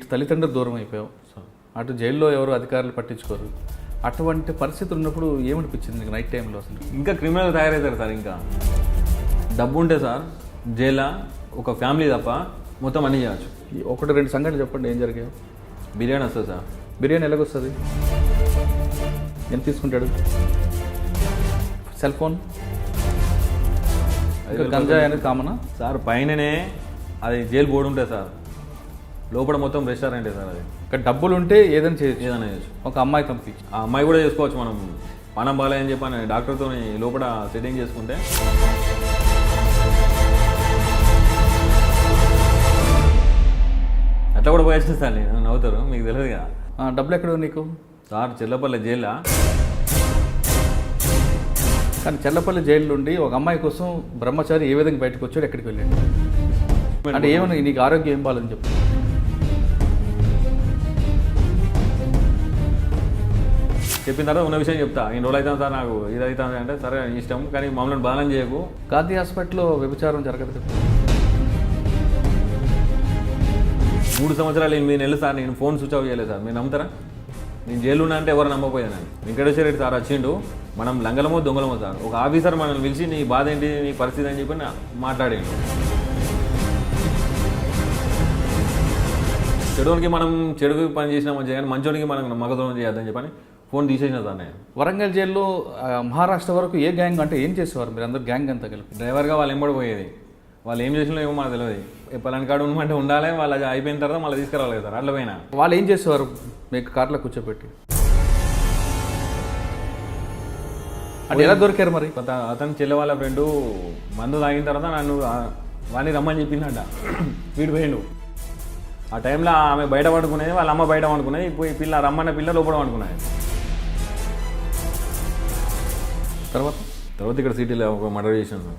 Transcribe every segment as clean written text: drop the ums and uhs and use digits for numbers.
ఇటు తల్లిదండ్రులు దూరం అయిపోయావు, అటు జైల్లో ఎవరు అధికారులు పట్టించుకోరు. అటువంటి పరిస్థితులు ఉన్నప్పుడు ఏమనిపించింది నీకు నైట్ టైంలో? అసలు ఇంకా క్రిమినల్ తయారవుతారు సార్. ఇంకా డబ్బు ఉంటే సార్ జైల్లో ఒక ఫ్యామిలీ తప్ప మొత్తం అన్నీ చేయవచ్చు. ఒకటి రెండు సంఘటనలు చెప్పండి, ఏం జరిగాయి? బిర్యానీ వస్తుంది సార్. బిర్యానీ ఎలాగొస్తుంది? ఎంత తీసుకుంటాడు? సెల్ ఫోన్, గంజాయి అనేది కామనా సార్? పైననే అది జైలు బోర్డు ఉంటుంది సార్, లోపల మొత్తం రెస్టారెంటే సార్. అది ఇక్కడ డబ్బులు ఉంటే ఏదైనా చేయొచ్చు. ఏదైనా చేయొచ్చు. ఒక అమ్మాయి పంపించి ఆ అమ్మాయి కూడా చేసుకోవచ్చు. మనం పానం బాగాలేదని చెప్పని డాక్టర్తో లోపల సెట్టింగ్ చేసుకుంటే అట్లా కూడా పోయొచ్చు సార్. నేను నవ్వుతారు, మీకు తెలియదు కదా. డబ్బులు ఎక్కడ నీకు? సార్ చెల్లపల్లి జైల్లో. కానీ చెల్లపల్లి జైలు నుండి ఒక అమ్మాయి కోసం బ్రహ్మచారి ఏ విధంగా బయటకు వచ్చాడు, ఎక్కడికి వెళ్ళాడు? అంటే ఏమన్నా నీకు ఆరోగ్యం ఏం బాగాలని చెప్పు. చెప్పిన తర్వాత ఉన్న విషయం చెప్తా. ఇన్ని రోజులు అవుతాను సార్, నాకు ఇది అవుతుంది అంటే సరే ఇష్టం, కానీ మమ్మల్ని బాధం చేయకు. గాంధీ హాస్పిటల్లో వ్యభిచారం జరగదు కదా? 3 సంవత్సరాలు 8 నెలలు సార్ నేను ఫోన్ స్విచ్ ఆఫ్ చేయలేదు సార్. మీరు నమ్ముతారా? నేను జైలు ఉన్నా అంటే ఎవరు నమ్మకపోయాను. వెంకటేశ్వర రెడ్డి సార్ వచ్చిండు, మనం లంగలమో దొంగలమో సార్. ఒక ఆఫీసర్ మనల్ని పిలిచి నీ బాధ ఏంటి, నీ పరిస్థితి అని చెప్పి మాట్లాడాడు. చెడునికి మనం చెడు పని చేసినా మంచిగా, కానీ మంచోనికి మనం మగదోనం చేయొద్దని చెప్పని ఫోన్ తీసేసిన సార్ నేను. వరంగల్ జైల్లో మహారాష్ట్ర వరకు ఏ గ్యాంగ్ అంటే ఏం చేసేవారు మీరు అందరు గ్యాంగ్ అంతా కలిపి? డ్రైవర్గా వాళ్ళు ఎంబడి పోయేది. వాళ్ళు ఏం చేసినా ఏమో మాకు తెలియదు. పలాని కాడు ఉండమంటే ఉండాలి, వాళ్ళు అయిపోయిన తర్వాత మళ్ళీ తీసుకురావాలి సార్. అట్లా పోయినా వాళ్ళు ఏం చేసేవారు? మీకు కార్లో కూర్చోబెట్టి అంటే ఎలా దొరికారు మరి? అతను చెల్లె వాళ్ళ ఫ్రెండు మందు తాగిన తర్వాత నన్ను వాడిని రమ్మని చెప్పిందంట. వీడు పోయిండు. ఆ టైంలో ఆమె బయట పడుకునేది, వాళ్ళ అమ్మ బయట పడుకునేది. పోయి పిల్ల రమ్మన్న పిల్ల లోపల పడుకునేది. తర్వాత ఇక్కడ సిటీలో ఒక మర్డర్ చేసాను సార్.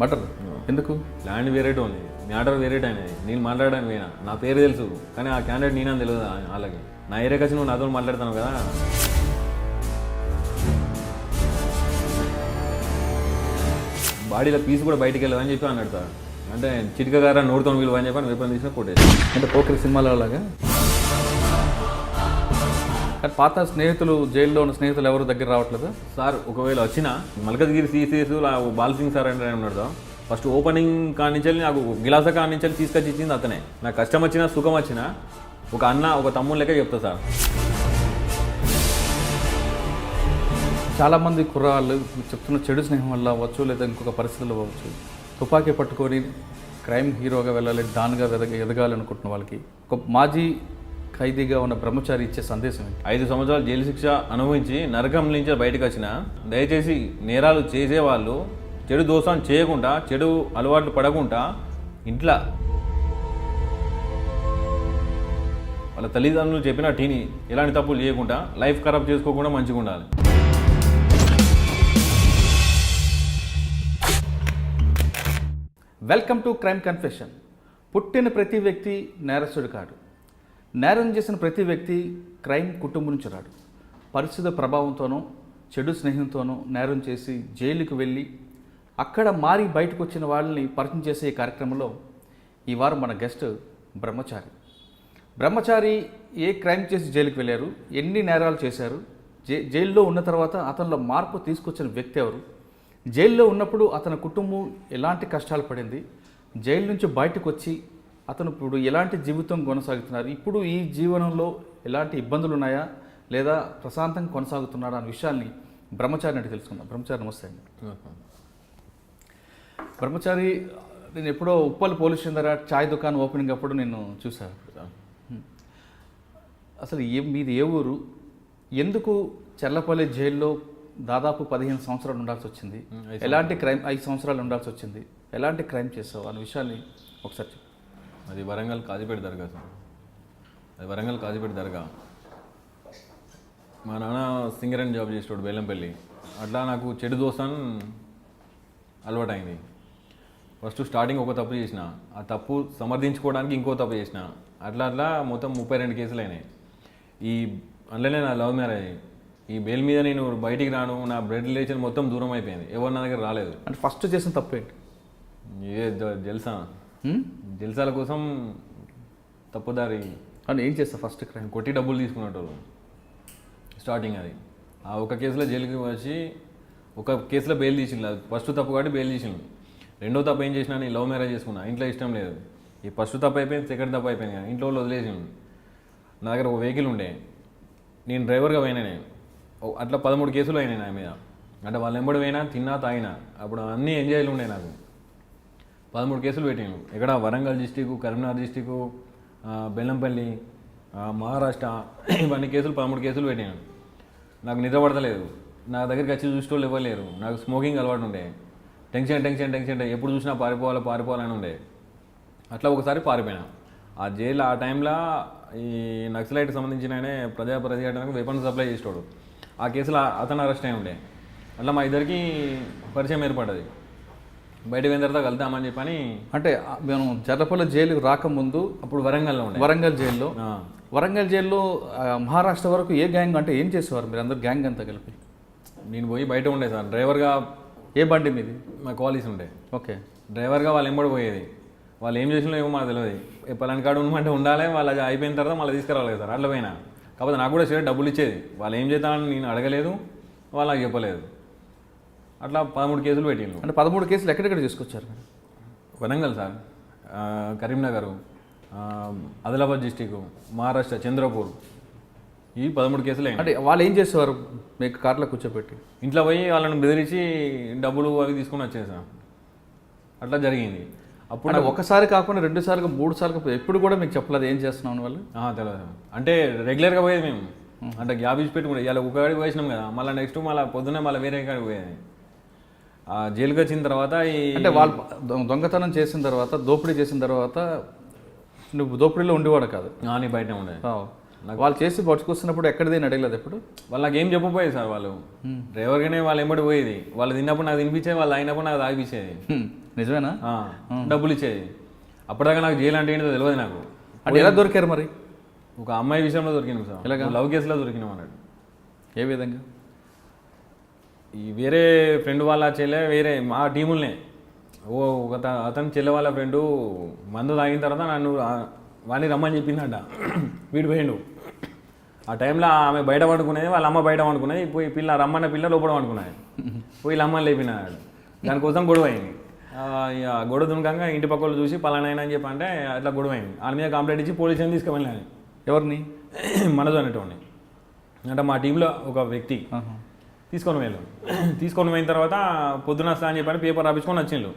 మర్డర్ ఎందుకు? ల్యాండ్ వేరేట్ ఉంది, మ్యాటర్ వేరేట్ అయినది. నేను మాట్లాడడానికి పోయినా, నా పేరు తెలుసు, కానీ ఆ క్యాండిడేట్ నేనని తెలియదు వాళ్ళకి. నా ఏరియాకి వచ్చి నువ్వు నాతో మాట్లాడతాను కదా. బాడీలో పీస్ కూడా బయటికి వెళ్ళదని చెప్పి అన్నాడు సార్. అంటే చిటిక గారా నోడుతో విలువ అని చెప్పి వెపన్ తీసుకుని కొట్టేది. అంటే పోకరి సినిమాలో లాగా. కానీ పాత స్నేహితులు, జైల్లో ఉన్న స్నేహితులు ఎవరు దగ్గర రావట్లేదు సార్? ఒకవేళ వచ్చినా మల్కజ్గిరి సీసీఎస్ బాల్సింగ్ సార్ అంటే ఉన్నాడు సార్. ఫస్ట్ ఓపెనింగ్ కానించి నాకు గిలాస కానించి తీసుకొచ్చి ఇచ్చింది అతనే. నాకు కష్టం వచ్చినా సుఖం వచ్చినా ఒక అన్న ఒక తమ్ముడు లెక్క చెప్తా సార్. చాలామంది కుర్రాళ్ళు చెప్తున్న చెడు స్నేహం వల్ల అవ్వచ్చు, లేదా ఇంకొక పరిస్థితుల్లో అవ్వచ్చు, తుపాకీ పట్టుకొని క్రైమ్ హీరోగా వెళ్ళాలి, డాన్గా ఎదగాలి అనుకుంటున్న వాళ్ళకి ఒక మాజీ ఖైదీగా ఉన్న బ్రహ్మచారి ఇచ్చే సందేశం ఏంటి? 5 సంవత్సరాలు జైలు శిక్ష అనుభవించి నరకం నుంచి బయటకు వచ్చిన దయచేసి నేరాలు చేసేవాళ్ళు చెడు దోషం చేయకుండా, చెడు అలవాట్లు పడకుండా ఇంట్లో వాళ్ళ తల్లిదండ్రులు చెప్పిన టీని ఎలాంటి తప్పులు చేయకుండా, లైఫ్ ఖరాబ్ చేసుకోకుండా మంచిగా ఉండాలి. Welcome to crime confession. పుట్టిన ప్రతి వ్యక్తి నేరస్తుడు కాడు. నేరం చేసిన ప్రతి వ్యక్తి క్రైమ్ కుటుంబం నుంచి రాడు. పరిస్థితుల ప్రభావంతోనో, చెడు స్నేహంతోనో నేరం చేసి జైలుకు వెళ్ళి అక్కడ మారి బయటకు వచ్చిన వాళ్ళని పరిచయం చేసే ఈ కార్యక్రమంలో ఈ వారం మన గెస్ట్ బ్రహ్మచారి. బ్రహ్మచారి ఏ క్రైమ్ చేసి జైలుకి వెళ్ళారు, ఎన్ని నేరాలు చేశారు, జైల్లో ఉన్న తర్వాత అతనిలో మార్పు తీసుకొచ్చిన వ్యక్తి ఎవరు, జైల్లో ఉన్నప్పుడు అతని కుటుంబం ఎలాంటి కష్టాలు పడింది, జైలు నుంచి బయటకు వచ్చి అతను ఇప్పుడు ఎలాంటి జీవితం కొనసాగుతున్నారు, ఇప్పుడు ఈ జీవనంలో ఎలాంటి ఇబ్బందులు ఉన్నాయా లేదా ప్రశాంతంగా కొనసాగుతున్నాడా అనే విషయాల్ని బ్రహ్మచారి అంటే తెలుసుకుందాం. బ్రహ్మచారి నమస్తే అండి. బ్రహ్మచారి, నేను ఎప్పుడో ఉప్పల్ పోలీస్ స్టేషన్ దగ్గర చాయ్ దుకాణం ఓపెనింగ్ అప్పుడు నేను చూశాను. అసలు మీది ఏ ఊరు, ఎందుకు చెర్లపల్లి జైల్లో దాదాపు 15 సంవత్సరాలు ఉండాల్సి వచ్చింది, ఎలాంటి క్రైమ్ 5 సంవత్సరాలు ఉండాల్సి వచ్చింది, ఎలాంటి క్రైమ్ చేస్తావు అనే విషయాన్ని ఒకసారి చెప్పు. అది వరంగల్ కాజీపేట దర్గా సార్. అది వరంగల్ కాజీపేట దర్గా. మా నాన్న సింగరేణి జాబ్ చేసేవాడు బెల్లంపల్లి. అట్లా నాకు చెడు దోస్తాన్ అలవాటైంది. ఫస్ట్ స్టార్టింగ్ ఒక తప్పు చేసిన, ఆ తప్పు సమర్థించుకోవడానికి ఇంకో తప్పు చేసిన, అట్లా మొత్తం 32 కేసులు అయినాయి. ఈ అందులోనే నా లవ్ మ్యారేజ్. ఈ బెయిల్ మీద నేను బయటికి రాను, నా బ్లడ్ రిలేషన్ మొత్తం దూరం అయిపోయింది, ఎవరు నా దగ్గర రాలేదు. అంటే ఫస్ట్ చేసిన తప్పు ఏంటి? జల్సా, జల్సాల కోసం తప్పుదారి. అని ఏం చేస్తా ఫస్ట్ క్రైమ్? కొట్టి డబ్బులు తీసుకున్నట్టు స్టార్టింగ్ అది. ఆ ఒక కేసులో జైలుకి వచ్చి ఒక కేసులో బెయిల్ తీసిండు. ఫస్ట్ తప్పు కాబట్టి బెయిల్ తీసిండు. రెండో తప్పు ఏం చేసినా నేను లవ్ మ్యారేజ్ చేసుకున్నా, ఇంట్లో ఇష్టం లేదు. ఈ ఫస్ట్ తప్పు అయిపోయింది, సెకండ్ తప్పు అయిపోయింది కానీ ఇంట్లో వాళ్ళు వదిలేసిండు. నా దగ్గర ఒక వెహికల్ ఉండే, నేను డ్రైవర్గా పోయినా. నేను అట్లా 13 కేసులు అయినాయి నా మీద. అంటే వాళ్ళు ఎంబడి పోయినా, తిన్నా, తాగినా. అప్పుడు అన్నీ ఎంజాయ్లు ఉండే నాకు. 13 కేసులు పెట్టాను. ఇక్కడ వరంగల్ డిస్టిక్, కరీంనగర్ డిస్టిక్, బెల్లంపల్లి, మహారాష్ట్ర, ఇవన్నీ కేసులు 13 కేసులు పెట్టాను. నాకు నిద్ర పడతలేదు. నా దగ్గరికి వచ్చి చూసేటోళ్ళు ఇవ్వలేరు. నాకు స్మోకింగ్ అలవాటు ఉండే. టెన్షన్ ఎప్పుడు చూసినా పారిపోవాలని ఉండే. అట్లా ఒకసారి పారిపోయినా. ఆ జైలు ఆ టైంలో ఈ నక్సలైట్కి సంబంధించిన ఆయనే ప్రజాప్రతిఘటనకు వెపన్స్ సప్లై చేసేవాడు. ఆ కేసులో అతను అరెస్ట్ అయి ఉండే. అట్లా మా ఇద్దరికి పరిచయం ఏర్పడ్డది. బయటకు పోయిన తర్వాత కలుద్దామని చెప్పని. అంటే మేము జర్రపల్లి జైలుకి రాకముందు అప్పుడు వరంగల్లో ఉండే. వరంగల్ జైల్లో మహారాష్ట్ర వరకు ఏ గ్యాంగ్ అంటే ఏం చేసేవారు మీరు అందరు గ్యాంగ్ అంతా కలిపి? నేను పోయి బయట ఉండే సార్ డ్రైవర్గా. ఏ బండి మీది? మా కాలేజ్ ఉండే. ఓకే. డ్రైవర్గా వాళ్ళు ఎంబడి పోయేది. వాళ్ళు ఏం చేసినా ఏమో మాకు తెలియదు. పలాని కాడు ఉండమంటే ఉండాలి, వాళ్ళు అది అయిపోయిన తర్వాత మళ్ళీ తీసుకురావాలి సార్. అట్లా పోయినా. కాకపోతే నాకు కూడా సరే డబ్బులు ఇచ్చేది. వాళ్ళు ఏం చేద్దామని నేను అడగలేదు, వాళ్ళు నాకు చెప్పలేదు. అట్లా 13 కేసులు పెట్టిండు. అంటే 13 కేసులు ఎక్కడెక్కడ తీసుకొచ్చారు? వరంగల్ సార్, కరీంనగర్, ఆదిలాబాద్ డిస్టిక్, మహారాష్ట్ర, చంద్రపూర్, ఈ 13 కేసులు. అంటే వాళ్ళు ఏం చేసేవారు? మీకు కార్లో కూర్చోబెట్టి ఇంట్లో పోయి వాళ్ళని బెదిరించి డబ్బులు అవి తీసుకొని వచ్చేసాం. అట్లా జరిగింది. అప్పుడు ఒకసారి కాకుండా 2 సార్లు 3 సార్లు ఎప్పుడు కూడా మీకు చెప్పలేదు ఏం చేస్తున్నాం వాళ్ళు? తెలియదు. అంటే రెగ్యులర్గా పోయేది మేము. అంటే గ్యాప్ ఇచ్చి పెట్టుకుంటే ఇలా ఒక కాడికి పోసినాం కదా, మళ్ళీ నెక్స్ట్ మళ్ళీ పొద్దున్నే మళ్ళీ వేరే కాడికి పోయేది. జైలుకి వచ్చిన తర్వాత అంటే వాళ్ళు దొంగతనం చేసిన తర్వాత, దోపిడీ చేసిన తర్వాత నువ్వు దోపిడీలో ఉండేవాడు కాదు? నీ బయటనే ఉండేది. వాళ్ళు చేసి పట్టుకొస్తున్నప్పుడు ఎక్కడిదేని అడగలేదు ఎప్పుడు? వాళ్ళకి ఏం చెప్పపోయేది సార్. వాళ్ళు డ్రైవర్గానే వాళ్ళు ఎంబడి పోయేది. వాళ్ళు తిన్నప్పుడు నాకు తినిపించేది, వాళ్ళు అయినప్పుడు నాకు తాగిపించేది. నిజమేనా? డబ్బులు ఇచ్చేది. అప్పటిదాకా నాకు జైలు అంటే ఏంటో తెలియదు నాకు. అంటే ఎలా దొరికారు మరి? ఒక అమ్మాయి విషయంలో దొరికినాం సార్. ఇలాగ లవ్ కేసులో దొరికినాం అన్నాడు. ఏ విధంగా? ఈ వేరే ఫ్రెండ్ వాళ్ళ చెల్లె, వేరే మా టీములనే అతని చెల్లె వాళ్ళ ఫ్రెండు మందు తాగిన తర్వాత నన్ను వాడిని రమ్మని చెప్పిందంట. వీడు పోయిండు. ఆ టైంలో ఆమె బయట పడుకునేది, వాళ్ళ అమ్మ బయట పడుకునేది. పోయి రమ్మన్న పిల్ల లోపల పడుకున్నాయి. పోయి అమ్మని లేపినాడు. దానికోసం గొడవ అయింది. గొడవ దునకంగా ఇంటి పక్కలు చూసి పలానైనా అని చెప్పి అంటే అట్లా గొడవ అయింది. వాళ్ళ మీద కంప్లైంట్ ఇచ్చి పోలీస్ స్టేషన్ తీసుకువెళ్ళాను. ఎవరిని? మనదు అనేటోడిని. అంటే మా టీంలో ఒక వ్యక్తి తీసుకొని పోయిన తర్వాత పొద్దున వస్తా అని చెప్పి పేపర్ రాపించుకొని వచ్చిండు.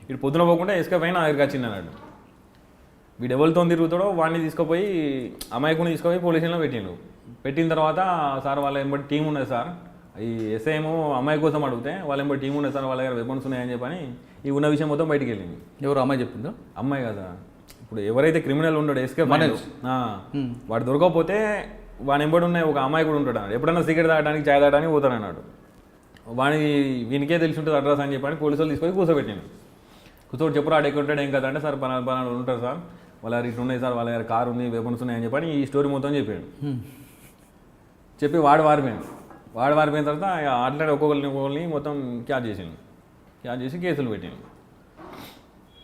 ఇటు పొద్దున పోకుండా ఎస్కేప్ అయినా నా దగ్గరికి వచ్చింది అన్నాడు. వీడు ఎవరితో తిరుగుతాడో వాడిని తీసుకుపోయి అమాయకుని తీసుకుపోయి పోలీస్ స్టేషన్లో పెట్టిన తర్వాత సార్ వాళ్ళ ఎంబడి టీం ఉన్నది సార్, ఈ ఎస్ఐ ఏమో అమ్మాయి కోసం అడిగితే వాళ్ళ ఎంబడి టీం ఉన్నది సార్, వాళ్ళ దగ్గర వెపన్స్ ఉన్నాయని చెప్పని ఈ ఉన్న విషయం మొత్తం బయటికి వెళ్ళింది. ఎవరు అమ్మాయి చెప్పిందో? అమ్మాయి కదా. ఇప్పుడు ఎవరైతే క్రిమినల్ ఉన్నాడో ఎస్కేప్ వాడు దొరకకపోతే వాని ఎంబడి ఉన్న ఒక అమ్మాయి కూడా ఉంటాడు అన్నాడు. ఎప్పుడైనా సిగరెట్ తాగడానికి, చాయ్ తాగడానికి పోతానన్నాడు. వీనికే తెలిసి ఉంటుంది అడ్రస్ అని చెప్పని పోలీసు వాళ్ళు తీసుకొని కూర్చోబెట్టాను. కూర్చోటి చెప్పురా ఆడ ఎక్కడ ఉంటాడు ఏం కదా అంటే, సార్ పలానా ఉంటారు సార్, వాళ్ళ ఇట్లా ఉన్నాయి సార్, వాళ్ళ దగ్గర కారు ఉంది, వెపన్స్ ఉన్నాయి అని చెప్పని ఈ స్టోరీ మొత్తం చెప్పాడు. చెప్పి వాడు వారిపోయిన తర్వాత అట్లా ఒక్కొక్కరిని మొత్తం క్యాచ్ చేసి కేసులు పెట్టాను.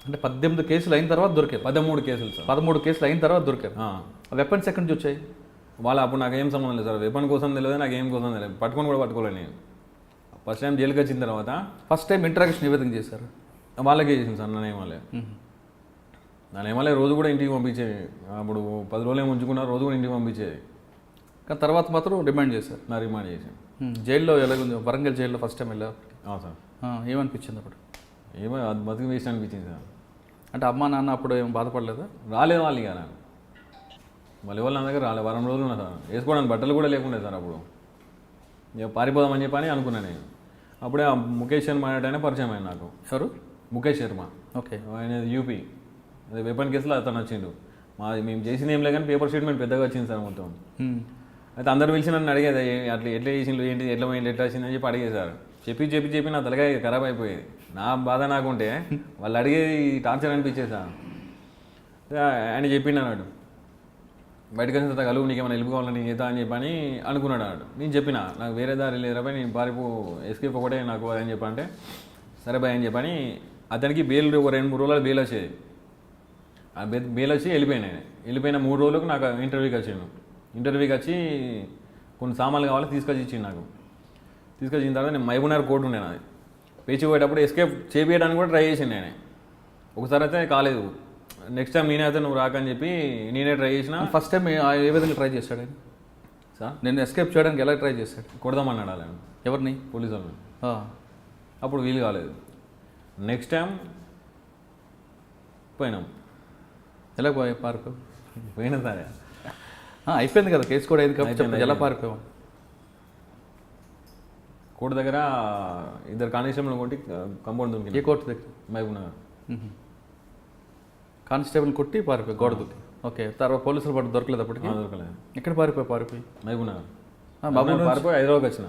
అంటే 18 కేసులు అయిన తర్వాత దొరికారు? 13 కేసులు సార్. 13 కేసులు అయిన తర్వాత దొరికారు. వెపన్స్ ఎక్కడి నుంచి వచ్చాయి? వాళ్ళ అప్పుడు నాకు ఏం సంబంధం లేదు సార్. వెపన్ కోసం తెలియదు, నాకు ఏం కోసం తెలియదు. పట్టుకొని కూడా పట్టుకోలేదు నేను. ఫస్ట్ టైం జైలుకి వచ్చిన తర్వాత ఫస్ట్ టైం ఇంటరాక్షన్ ఏ విధంగా చేశారు? వాళ్ళకే చేసింది సార్. నన్నేమలే రోజు కూడా ఇంటికి పంపించేది. అప్పుడు 10 రోజులు ఏమి ఉంచుకున్నారు, రోజు కూడా ఇంటికి పంపించేది. కానీ తర్వాత మాత్రం డిమాండ్ చేశారు? నా రిమాండ్ చేశాను. జైల్లో ఎలాగుంది? వరంగల్ జైల్లో ఫస్ట్ టైం వెళ్ళారు సార్. ఏమనిపించింది అప్పుడు? ఏమో అది బతికి వేస్ట్ అనిపించింది సార్. అంటే అమ్మా నాన్న అప్పుడు ఏం బాధపడలేదా? రాలేదు వాళ్ళు. ఇక మళ్ళీ వాళ్ళు నా దగ్గర రాలేదు. వారం రోజులు ఉన్నా సార్. వేసుకోవడానికి బట్టలు కూడా లేకుండే సార్. అప్పుడు ఇక పారిపోదామని చెప్పని అనుకున్నాను నేను. అప్పుడే ఆ ముఖేష్ శర్మ అనేటైనా పరిచయం అయింది నాకు. ఎవరు? ముఖేష్ శర్మ. ఓకే. ఆయన యూపీ. అదే వెపన్ కేసులో అతను వచ్చిండు. మేము చేసింది ఏం లేదు కానీ పేపర్ స్టేట్మెంట్ పెద్దగా వచ్చింది సార్ మొత్తం. అయితే అందరు పిలిచి నన్ను అడిగేది, అట్లా ఎట్లా చేసిండు, ఏంటి, ఎట్లా పోయింది, ఎట్లా వచ్చిందని చెప్పి అడిగేశారు. చెప్పి నా తలకాయ ఖరాబ్ అయిపోయేది. నా బాధ నాకుంటే వాళ్ళు అడిగేది టార్చర్ అనిపించేది సార్. ఆయన చెప్పిండు అన్నాడు, బయటకు వచ్చిన తర్వాత కలుగు, నీకేమైనా హెల్ప్ కావాలని నేను చేద్దా అని చెప్పని అనుకున్నాడు అన్నాడు. నేను చెప్పిన నాకు వేరే దారి లేదు రాబాయి, నేను ఎస్కేప్ ఒకటే నాకు అని చెప్పంటే సరే బాయ్ అని చెప్పని అతనికి బెయిల్ 2-3 రోజులు బెయిల్ వచ్చేది. ఆ బెయిల్ వచ్చి వెళ్ళిపోయినా నేను. వెళ్ళిపోయిన 3 రోజులకు నాకు ఇంటర్వ్యూకి వచ్చాను. ఇంటర్వ్యూకి వచ్చి కొన్ని సామాన్లు కావాలి తీసుకొచ్చి ఇచ్చింది నాకు. తీసుకొచ్చిన తర్వాత నేను మహబూబ్నగర్ కోర్టు ఉండే నాది. పేచి పోయేటప్పుడు ఎస్కేప్ చేపించడానికి కూడా ట్రై చేసాను నేనే. ఒకసారి అయితే కాలేదు. నెక్స్ట్ టైం నేనే అయితే నువ్వు రాకని చెప్పి నేనే ట్రై చేసిన. ఫస్ట్ టైం ఏ విధంగా ట్రై చేశాడు ఆయన? సార్ నేను ఎస్కేప్ చేయడానికి ఎలా ట్రై చేశాడు? కొడదామన్నాడు అలా ఎవరిని? పోలీసు వాళ్ళని. ఆ. అప్పుడు వీలు కాలేదు. నెక్స్ట్ టైం పోయినాం. ఎలా పారిపోయావు? పోయినా సరే అయిపోయింది కదా, కేసు కూడా అయింది కాబట్టి అయిపోయింది, చెప్పు, ఎలా పారిపోయావు? కోర్టు దగ్గర 2 కానిస్టేబుల్ కొట్టి కంపౌండ్ ఏ దుంకి కోర్టు దగ్గర? మహబూబ్నగర్. కానిస్టేబుల్ కొట్టి పారిపోయి గోడ దూకి. ఓకే, తర్వాత పోలీసులు పట్టు దొరకలేదు అప్పటికి? దొరకలేదు. ఎక్కడ పారిపోయి? మహబూబ్నగర్. మహబూబ్నగర్ పారిపోయి హైదరాబాద్కి వచ్చిన.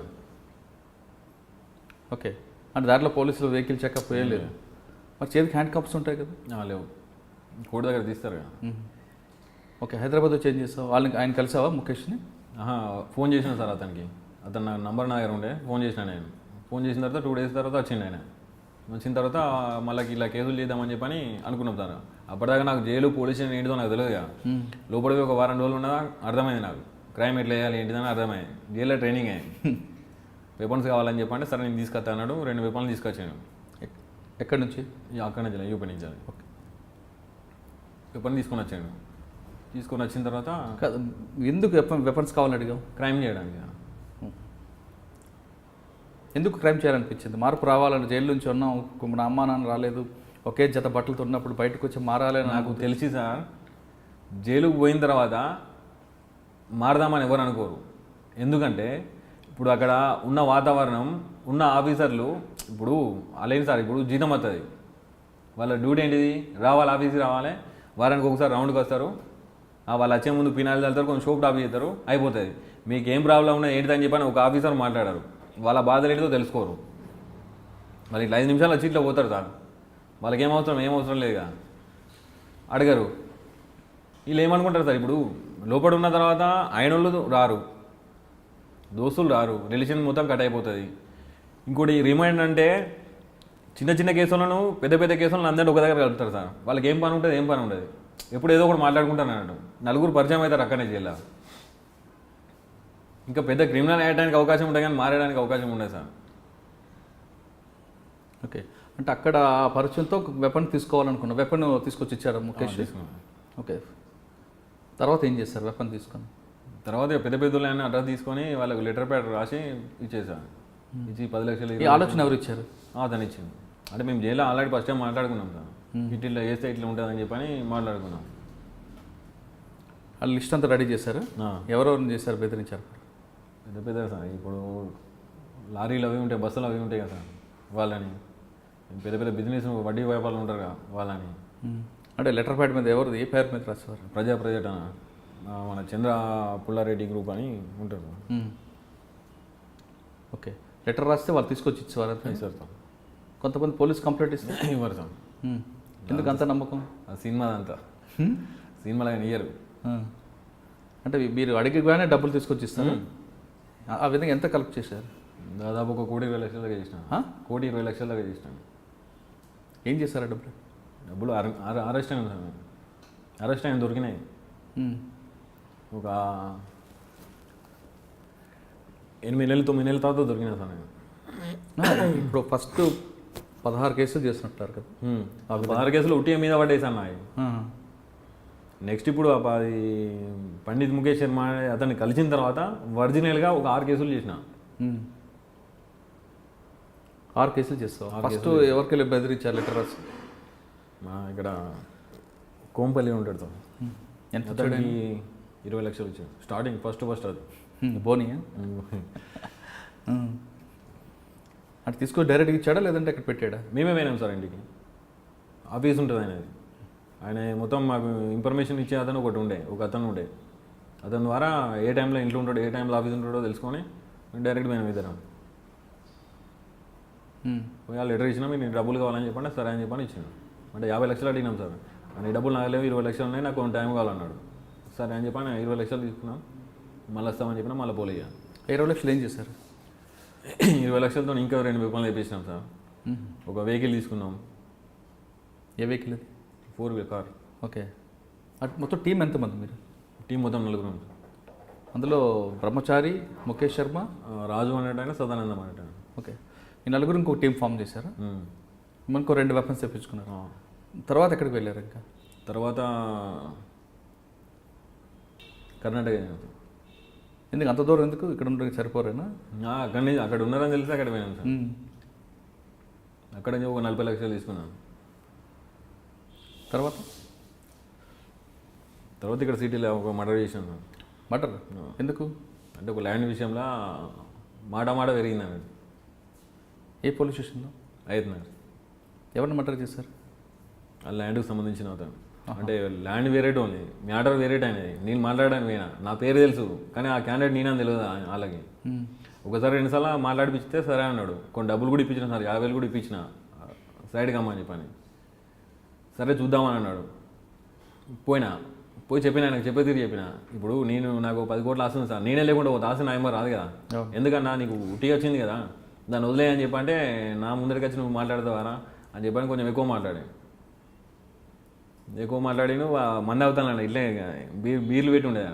ఓకే, అంటే దాంట్లో పోలీసులు వెహికల్ చెకప్ వేయలేదు. మరి చేతికి హ్యాండ్ కప్స్ ఉంటాయి కదా? లేవు, కోర్టు దగ్గర తీస్తారు కదా. ఓకే, హైదరాబాద్లో చేంజ్ చేస్తావు. ఆయన కలిసావా ముఖేష్ని? ఫోన్ చేసిన సార్ అతనికి. అతను నా నంబర్ నా దగ్గర ఉండే. ఫోన్ చేసిన నేను. ఫోన్ చేసిన తర్వాత 2 days తర్వాత వచ్చిండు ఆయన. వచ్చిన తర్వాత మళ్ళీ ఇలా కేసులు చేద్దామని చెప్పని అనుకున్నాం సార్. అప్పటిదాకా నాకు జైలు పోలీస్ స్టేషన్ ఏంటిదో నాకు తెలియదు. లోపలికి ఒక వారం రోజులు ఉన్నదా అర్థమైంది నాకు. క్రైమ్ ఎట్లా వేయాలి ఏంటిదని అర్థమైంది. జైల్లో ట్రైనింగ్ అయ్యింది. వెపన్స్ కావాలని చెప్పంటే సరే నేను తీసుకొస్తా అన్నాడు. 2 వెపన్లు తీసుకొచ్చాను. ఎక్కడి నుంచి? అక్కడి నుంచి యూపీ నుంచి. అది ఓకే, వెపన్ తీసుకొని వచ్చాను. తీసుకొని వచ్చిన తర్వాత ఎందుకు వెపన్స్ కావాలని అడిగావు? క్రైమ్ చేయడానికి. ఎందుకు క్రైమ్ చేయాలనిపించింది? మార్పు రావాలని, జైలు నుంచి ఉన్నాం, నా అమ్మా నాన్న రాలేదు, ఒకే జత బట్టలతో ఉన్నప్పుడు బయటకు వచ్చి మారాలని నాకు తెలిసి సార్, జైలుకు పోయిన తర్వాత మారదామని ఎవరు అనుకోరు. ఎందుకంటే ఇప్పుడు అక్కడ ఉన్న వాతావరణం, ఉన్న ఆఫీసర్లు, ఇప్పుడు అలాగే సార్ ఇప్పుడు జీతం వస్తుంది. వాళ్ళ డ్యూటీ ఏంటిది? రావాలి, ఆఫీస్కి రావాలి, వారానికి ఒకసారి రౌండ్కి వస్తారు, వాళ్ళు వచ్చే ముందు పినాయిలు చల్లుతారు, కొంచెం సోప్ టాప్ చేస్తారు, అయిపోతుంది. మీకు ఏం ప్రాబ్లం ఉన్నా ఏంటిదని చెప్పని ఒక ఆఫీసర్ మాట్లాడారు. వాళ్ళ బాధలు ఏంటిదో తెలుసుకోరు. మరి ఇట్లా 5 నిమిషాలు వచ్చి ఇట్లా పోతారు సార్. వాళ్ళకి ఏం అవసరం లేదుగా, అడగరు. వీళ్ళు ఏమనుకుంటారు సార్, ఇప్పుడు లోపల ఉన్న తర్వాత ఆయనోళ్ళు రారు, దోస్తులు రారు, రిలేషన్ మొత్తం కట్ అయిపోతుంది. ఇంకోటి రిమైండ్ అంటే చిన్న చిన్న కేసులను పెద్ద కేసులను అందరినీ ఒక దగ్గర కలుపుతారు సార్. వాళ్ళకి ఏం పని ఉంటుంది? ఎప్పుడు ఏదో ఒకటి మాట్లాడుకుంటాను అన్నట్టు. 4 పరిచయం అవుతారు అక్కడనే జైల్లో. ఇంకా పెద్ద క్రిమినల్ అయ్యడానికి అవకాశం ఉంటుంది కానీ మారడానికి అవకాశం ఉండదు సార్. ఓకే, అంటే అక్కడ పరిచయంతో వెపన్ తీసుకోవాలనుకున్నా, వెపన్ తీసుకొచ్చి ఇచ్చారు ముఖేష్? ఓకే, తర్వాత ఏం చేస్తారు? వెపన్ తీసుకొని తర్వాత పెద్ద ఆయన అడ్రస్ తీసుకొని వాళ్ళకి లెటర్ ప్యాడ్ రాసి ఇచ్చేసాను. ఇచ్చి 10 లక్షలు. ఈ ఆలోచన ఎవరు ఇచ్చారు? అతను ఇచ్చింది. అంటే మేము జైల్లో ఆల్రెడీ ఫస్ట్ టైం మాట్లాడుకున్నాం సార్. ఇట్లా చేస్తే ఇట్లా ఉంటుందని చెప్పని మాట్లాడుకున్నాం. వాళ్ళు లిస్ట్ అంతా రెడీ చేశారు. ఎవరెవరిని చేశారు, బెదిరించారు? పెద్ద సార్, ఇప్పుడు లారీలు అవి ఉంటాయి, బస్సులు అవి ఉంటాయి కదా సార్, వాళ్ళని. పెద్ద బిజినెస్ వడ్డీ వ్యాపారాలు ఉంటారు కదా వాళ్ళని. అంటే లెటర్ ప్యాడ్ మీద ఎవరు, ఏ పేరు మీద రాసేవారు? ప్రజెట్ మన చంద్ర పుల్లారెడ్డి గ్రూప్ అని ఉంటారు. ఓకే, లెటర్ రాస్తే వాళ్ళు తీసుకొచ్చి ఇచ్చేవారు సార్. కొంతమంది పోలీస్ కంప్లైంట్ ఇస్తే ఇవ్వరు సార్. ఎందుకు అంత నమ్మకం? సినిమాదంతా సినిమాలో ఇయ్యరు. అంటే మీరు అడిగిగానే డబ్బులు తీసుకొచ్చి ఇస్తారు. ఆ విధంగా ఎంత కలెక్ట్ చేశారు? దాదాపు 1,20,00,000 దాకా చేసినాను. 1,20,00,000 దాకా చేసినాను. ఏం చేశారు ఆ డబ్బులు? అరెస్ట్ అయింది సార్. అరెస్ట్ అయిన దొరికినాయి. ఒక 8 నెలలు 9 నెలల తర్వాత దొరికినా సార్ నేను. ఇప్పుడు ఫస్ట్ 16 కేసులు చేసినట్టారు కదా? 16 కేసులు ఉట్టిగా మీద పడేసాను అవి. నెక్స్ట్ ఇప్పుడు అది పండిత్ ముఖేష్ శర్మ అతన్ని కలిసిన తర్వాత ఒరిజినల్గా ఒక 6 కేసులు చేసిన. 6 కేసులు చేస్తావు? ఫస్ట్ ఎవరికి వెళ్ళి బెదిరించారు లెటర్ రాసి? మా ఇక్కడ కోంపల్లి ఉంటాడు సార్. ఎంత? 20 లక్షలు వచ్చాడు స్టార్టింగ్. ఫస్ట్ అది బోనియా? అంటే తీసుకొని డైరెక్ట్గా ఇచ్చాడా లేదంటే అక్కడ పెట్టాడా? మేమే పోయినాం సార్ ఇంటికి. ఆఫీస్ ఉంటుంది ఆయన మొత్తం మాకు ఇన్ఫర్మేషన్ ఇచ్చే అతను ఒక అతను ఉండే. అతని ద్వారా ఏ టైంలో ఇంట్లో ఉంటాడో, ఏ టైంలో ఆఫీస్ ఉంటాడో తెలుసుకొని డైరెక్ట్ మేము ఇద్దరం పోయి లెటర్ ఇచ్చినా, మీకు డబ్బులు కావాలని చెప్పండి. సరే అని చెప్పని ఇచ్చాను. అంటే 50 లక్షలు అడిగినాం సార్. అని డబ్బులు నాకు లేవు, 20 లక్షలు ఉన్నాయి, నాకు కొంచెం టైం కావాలన్నాడు. సరే అని చెప్పని 20 లక్షలు తీసుకున్నాం. మళ్ళీ వస్తామని చెప్పినా మళ్ళీ పోలే. 20 లక్షలు ఏం చేశారు? 20 లక్షలతో ఇంకా 2 వెహికల్ తెప్పించినాం సార్. ఒక వెహికల్ తీసుకున్నాం. ఏ వెహికల్ అది? 4 వీలర్ కార్. ఓకే. మొత్తం టీం ఎంతమంది మీరు? టీం మొత్తం నలుగురు ఉంటాం. అందులో బ్రహ్మచారి, ముఖేష్ శర్మ, రాజు అనేటాయన, సదానందం అనేటాయన. ఓకే. ఈ నలుగురు ఇంకో టీం ఫామ్ చేశారా? మనకు 2 వెపన్స్ తెప్పించుకున్నారు. ఆ. తర్వాత ఎక్కడికి వెళ్ళారు ఇంకా? తర్వాత కర్ణాటక. ఎందుకు అంత దూరం ఎందుకు? ఇక్కడ ఉండడానికి సరిపోరేనా? అక్కడ ఉన్నారని తెలిసి అక్కడ పోయినాం సార్. అక్కడ ఒక 40 లక్షలు తీసుకున్నాను. తర్వాత ఇక్కడ సిటీలో ఒక మర్డర్ చేసాను. మర్డర్ ఎందుకు? అంటే ఒక ల్యాండ్ విషయంలో మాట పెరిగింది అన్నట్టు. ఏ పోలీస్ స్టేషన్లో? అవుతున్నారు. ఎవరిని మర్డర్ చేశారు? ఆ ల్యాండ్కి సంబంధించిన అతను. అంటే ల్యాండ్ వేరేట్ ఉంది, మ్యాటర్ వేరేట్ అయినది. నేను మాట్లాడడానికి పోయినా, నా పేరు తెలుసు, కానీ ఆ క్యాండిడేట్ నేనని తెలియదు వాళ్ళకి. ఒకసారి 2 సార్లు మాట్లాడిపిస్తే సరే అన్నాడు. కొన్ని డబ్బులు కూడా ఇప్పించిన సార్, 50,000 కూడా ఇప్పించిన, సైడ్కి అమ్మని చెప్పని. సరే చూద్దామని అన్నాడు. పోయి చెప్పిన, ఆయనకు చెప్పేది చెప్పిన. ఇప్పుడు నాకు 10 కోట్ల ఆశ ఉంది సార్, నేనే లేకుండా ఒక ఆశ నాయమో రాదు కదా. ఎందుకన్నా నీకు ఉట్టి వచ్చింది కదా, దాన్ని వదిలేయని చెప్పంటే నా ముందరికి వచ్చి నువ్వు మాట్లాడతావారా అని చెప్పని కొంచెం ఎక్కువ మాట్లాడి నువ్వు మంది అవుతాను ఇట్లే బీర్లు పెట్టి ఉండేది.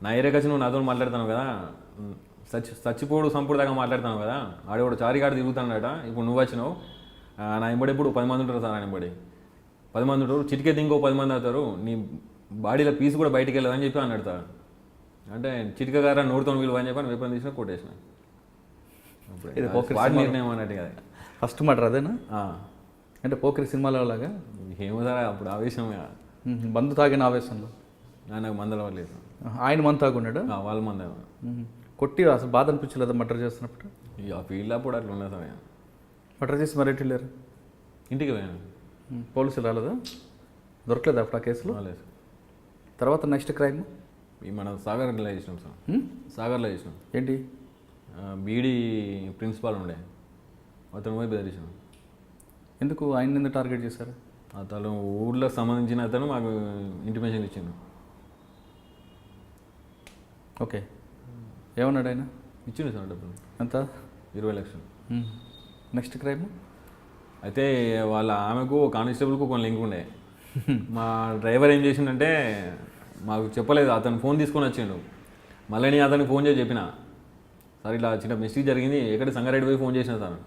నా ఏరియాకి వచ్చి నువ్వు నాతో మాట్లాడుతున్నావు కదా, చచ్చిపోడు సంపుడు దాకా మాట్లాడుతున్నావు కదా, ఆడేవాడు చారికాడు తిరుగుతాడట. ఇప్పుడు నువ్వు వచ్చినావు, నా ఎంబడి ఇప్పుడు 10 మంది ఉంటారు సార్. ఆయన ఎంబడి 10 మంది ఉంటారు, చిటికెత్తి ఇంకో 10 మంది అవుతారు, నీ బాడీలో పీస్ కూడా బయటికి వెళ్ళదని చెప్పి అన్నాడు. చిటిక చిటికగారా నోడుతో విలువ అని చెప్పి వెపన్ తీసుకుని కొట్టేసిన. నిర్ణయం అన్నట్టు కదా. ఫస్ట్ మర్డర్ అదేనా? అంటే పోకరి సినిమాలో లాగా ఏమో సార్, అప్పుడు ఆవేశంగా మందు తాగిన ఆవేశంలో నాకు మందల లేదు. ఆయన మందు తాగున్నాడు, వాళ్ళ మంద కొట్టి అసలు బాధ అనిపించలేదా మర్డర్ చేస్తున్నప్పుడు? ఆ ఫీల్డ్ అప్పుడు అట్లా ఉన్నది సార్. మర్డర్ చేసి మరి ఎటు వెళ్ళారు? ఇంటికి పోయాను. పోలీసులు రాలేదా? దొరకలేదా అప్పుడు ఆ కేసులో? లేదు. తర్వాత నెక్స్ట్ క్రైమ్ మనం సాగర్లో చేసినాం సార్. సాగర్లో చేసినాం. ఏంటి? బీడీ ప్రిన్సిపాల్ ఉండే, అతను పోయి బెదిరించాను. ఎందుకు ఆయన ఎందుకు టార్గెట్ చేశారు? అతను ఊళ్ళో సంబంధించిన అతను మాకు ఇంటిమేషన్ ఇచ్చిండు. ఓకే. ఏమన్నాడు ఆయన? ఇచ్చిండు సార్ డబ్బులు. ఎంత? 20 లక్షలు. నెక్స్ట్ క్రైమ్ అయితే వాళ్ళ ఆమెకు కానిస్టేబుల్కు కొన్ని లింక్ ఉండే. మా డ్రైవర్ ఏం చేసిండంటే మాకు చెప్పలేదు, అతను ఫోన్ తీసుకొని వచ్చిండు. మళ్ళీ నేను అతనికి ఫోన్ చేసి చెప్పిన, సార్ ఇలా చిన్న మిస్టేక్ జరిగింది, ఎక్కడ సంగారెడ్డి పోయి ఫోన్ చేసిన సార్,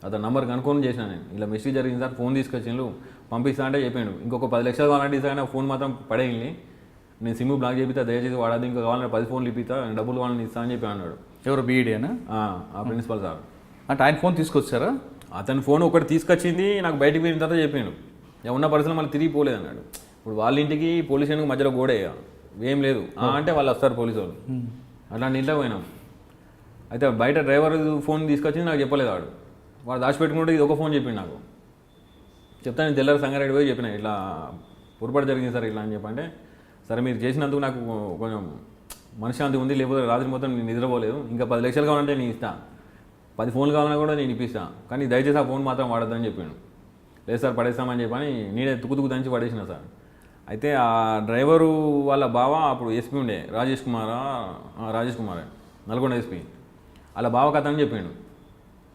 అతను నంబర్ కనుక్కొని చేసిన నేను, ఇలా మిస్టేక్ జరిగింది సార్, ఫోన్ తీసుకొచ్చిండు, పంపిస్తా అంటే చెప్పాడు. ఇంకొక 10 లక్షలు కావాలంటే ఇస్తాను, ఫోన్ మాత్రం పడేయండి, నేను సిమ్ బ్లాక్ చేపిస్తా, దయచేసి వాడద్దు, ఇంకా కావాలంటే 10 ఫోన్లు ఇప్పిస్తా, డబ్బులు కావాలని ఇస్తా అని చెప్పి అన్నాడు. ఎవరు? బీఈడీనా? ఆ ప్రిన్సిపల్ సార్. అంటే ఆయన ఫోన్ తీసుకొచ్చారా? అతని ఫోన్ ఒకటి తీసుకొచ్చింది, నాకు బయటికి పోయిన తర్వాత చెప్పాడు. ఉన్న పరిస్థితులు మళ్ళీ తిరిగి పోలేదు అన్నాడు. ఇప్పుడు వాళ్ళ ఇంటికి పోలీస్ స్టేషన్కి మధ్యలో గోడే ఏం లేదు అంటే వాళ్ళు వస్తారు పోలీసు వాళ్ళు. అట్లాంటి ఇంట్లో పోయినాం. అయితే బయట డ్రైవర్ ఫోన్ తీసుకొచ్చింది, నాకు చెప్పలేదు. వాడు దాచిపెట్టుకుంటే ఇది ఒక ఫోన్ చెప్పిండు నాకు. చెప్తా నేను తెల్లారి సంగారెడ్డి పోయి చెప్పిన, ఇట్లా పొరపాటు జరిగింది సార్ ఇట్లా అని చెప్పంటే, సరే మీరు చేసినందుకు నాకు కొంచెం మనశ్శాంతి ఉంది, లేకపోతే రాత్రి మొత్తం నేను నిద్రపోలేదు, ఇంకా 10 లక్షలు కావాలంటే నేను ఇస్తా, 10 ఫోన్లు కావాలన్నా కూడా నేను ఇప్పిస్తాను, కానీ దయచేసి ఆ ఫోన్ మాత్రం వాడద్దని చెప్పాను. లేదు సార్ పడేస్తామని చెప్పని నేనే తుక్కు దంచి పడేసిన సార్. అయితే ఆ డ్రైవరు వాళ్ళ బావ అప్పుడు ఎస్పీ ఉండే, రాజేష్ కుమార్ నల్గొండ ఎస్పీ, వాళ్ళ బావ కథ అని చెప్పాడు.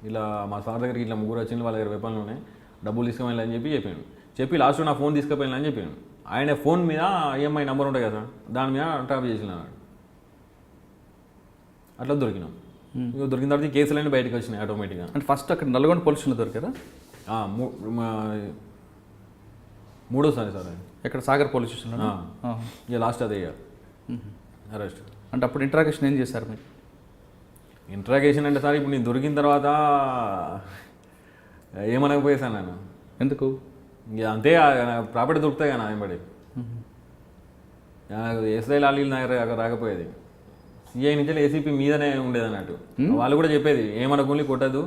ఇలా మా సార్ దగ్గరికి ఇట్లా 3 వచ్చింది, వాళ్ళ దగ్గర వెపన్లు ఉన్నాయి, డబ్బులు తీసుకుపోయినా అని చెప్పి లాస్ట్లో నా ఫోన్ తీసుకుపోయినా అని చెప్పాను. ఆయన ఫోన్ మీద ఈఎంఐ నెంబర్ ఉంటుంది కదా సార్, దాని మీద ట్రాప్ చేసిన. అట్లా దొరికినాం. దొరికిన తర్వాత కేసులన్నీ బయటకు వచ్చినాయి ఆటోమేటిక్గా. అంటే ఫస్ట్ అక్కడ నల్గొండ పోలీసులు దొరికారా? మూడోసారి సార్. ఇక్కడ సాగర్ పోలీస్ స్టేషన్ ఇక లాస్ట్ అదే అరెస్ట్. అంటే అప్పుడు ఇంట్రాగేషన్ ఏం చేశారు మీరు? ఇంట్రాగేషన్ అంటే సార్, ఇప్పుడు నేను దొరికిన తర్వాత ఏమనకపోయేసాను నేను. ఎందుకు? ఇక అంతే, ప్రాపర్టీ దొరుకుతాయి కదా వెంబడి. ఎస్ఐ లాలీలు నాకు రాకపోయేది, సిఐ నుంచి ఏసీపీ మీదనే ఉండేది అన్నట్టు. వాళ్ళు కూడా చెప్పేది ఏమనకుండా కొట్టద్దు,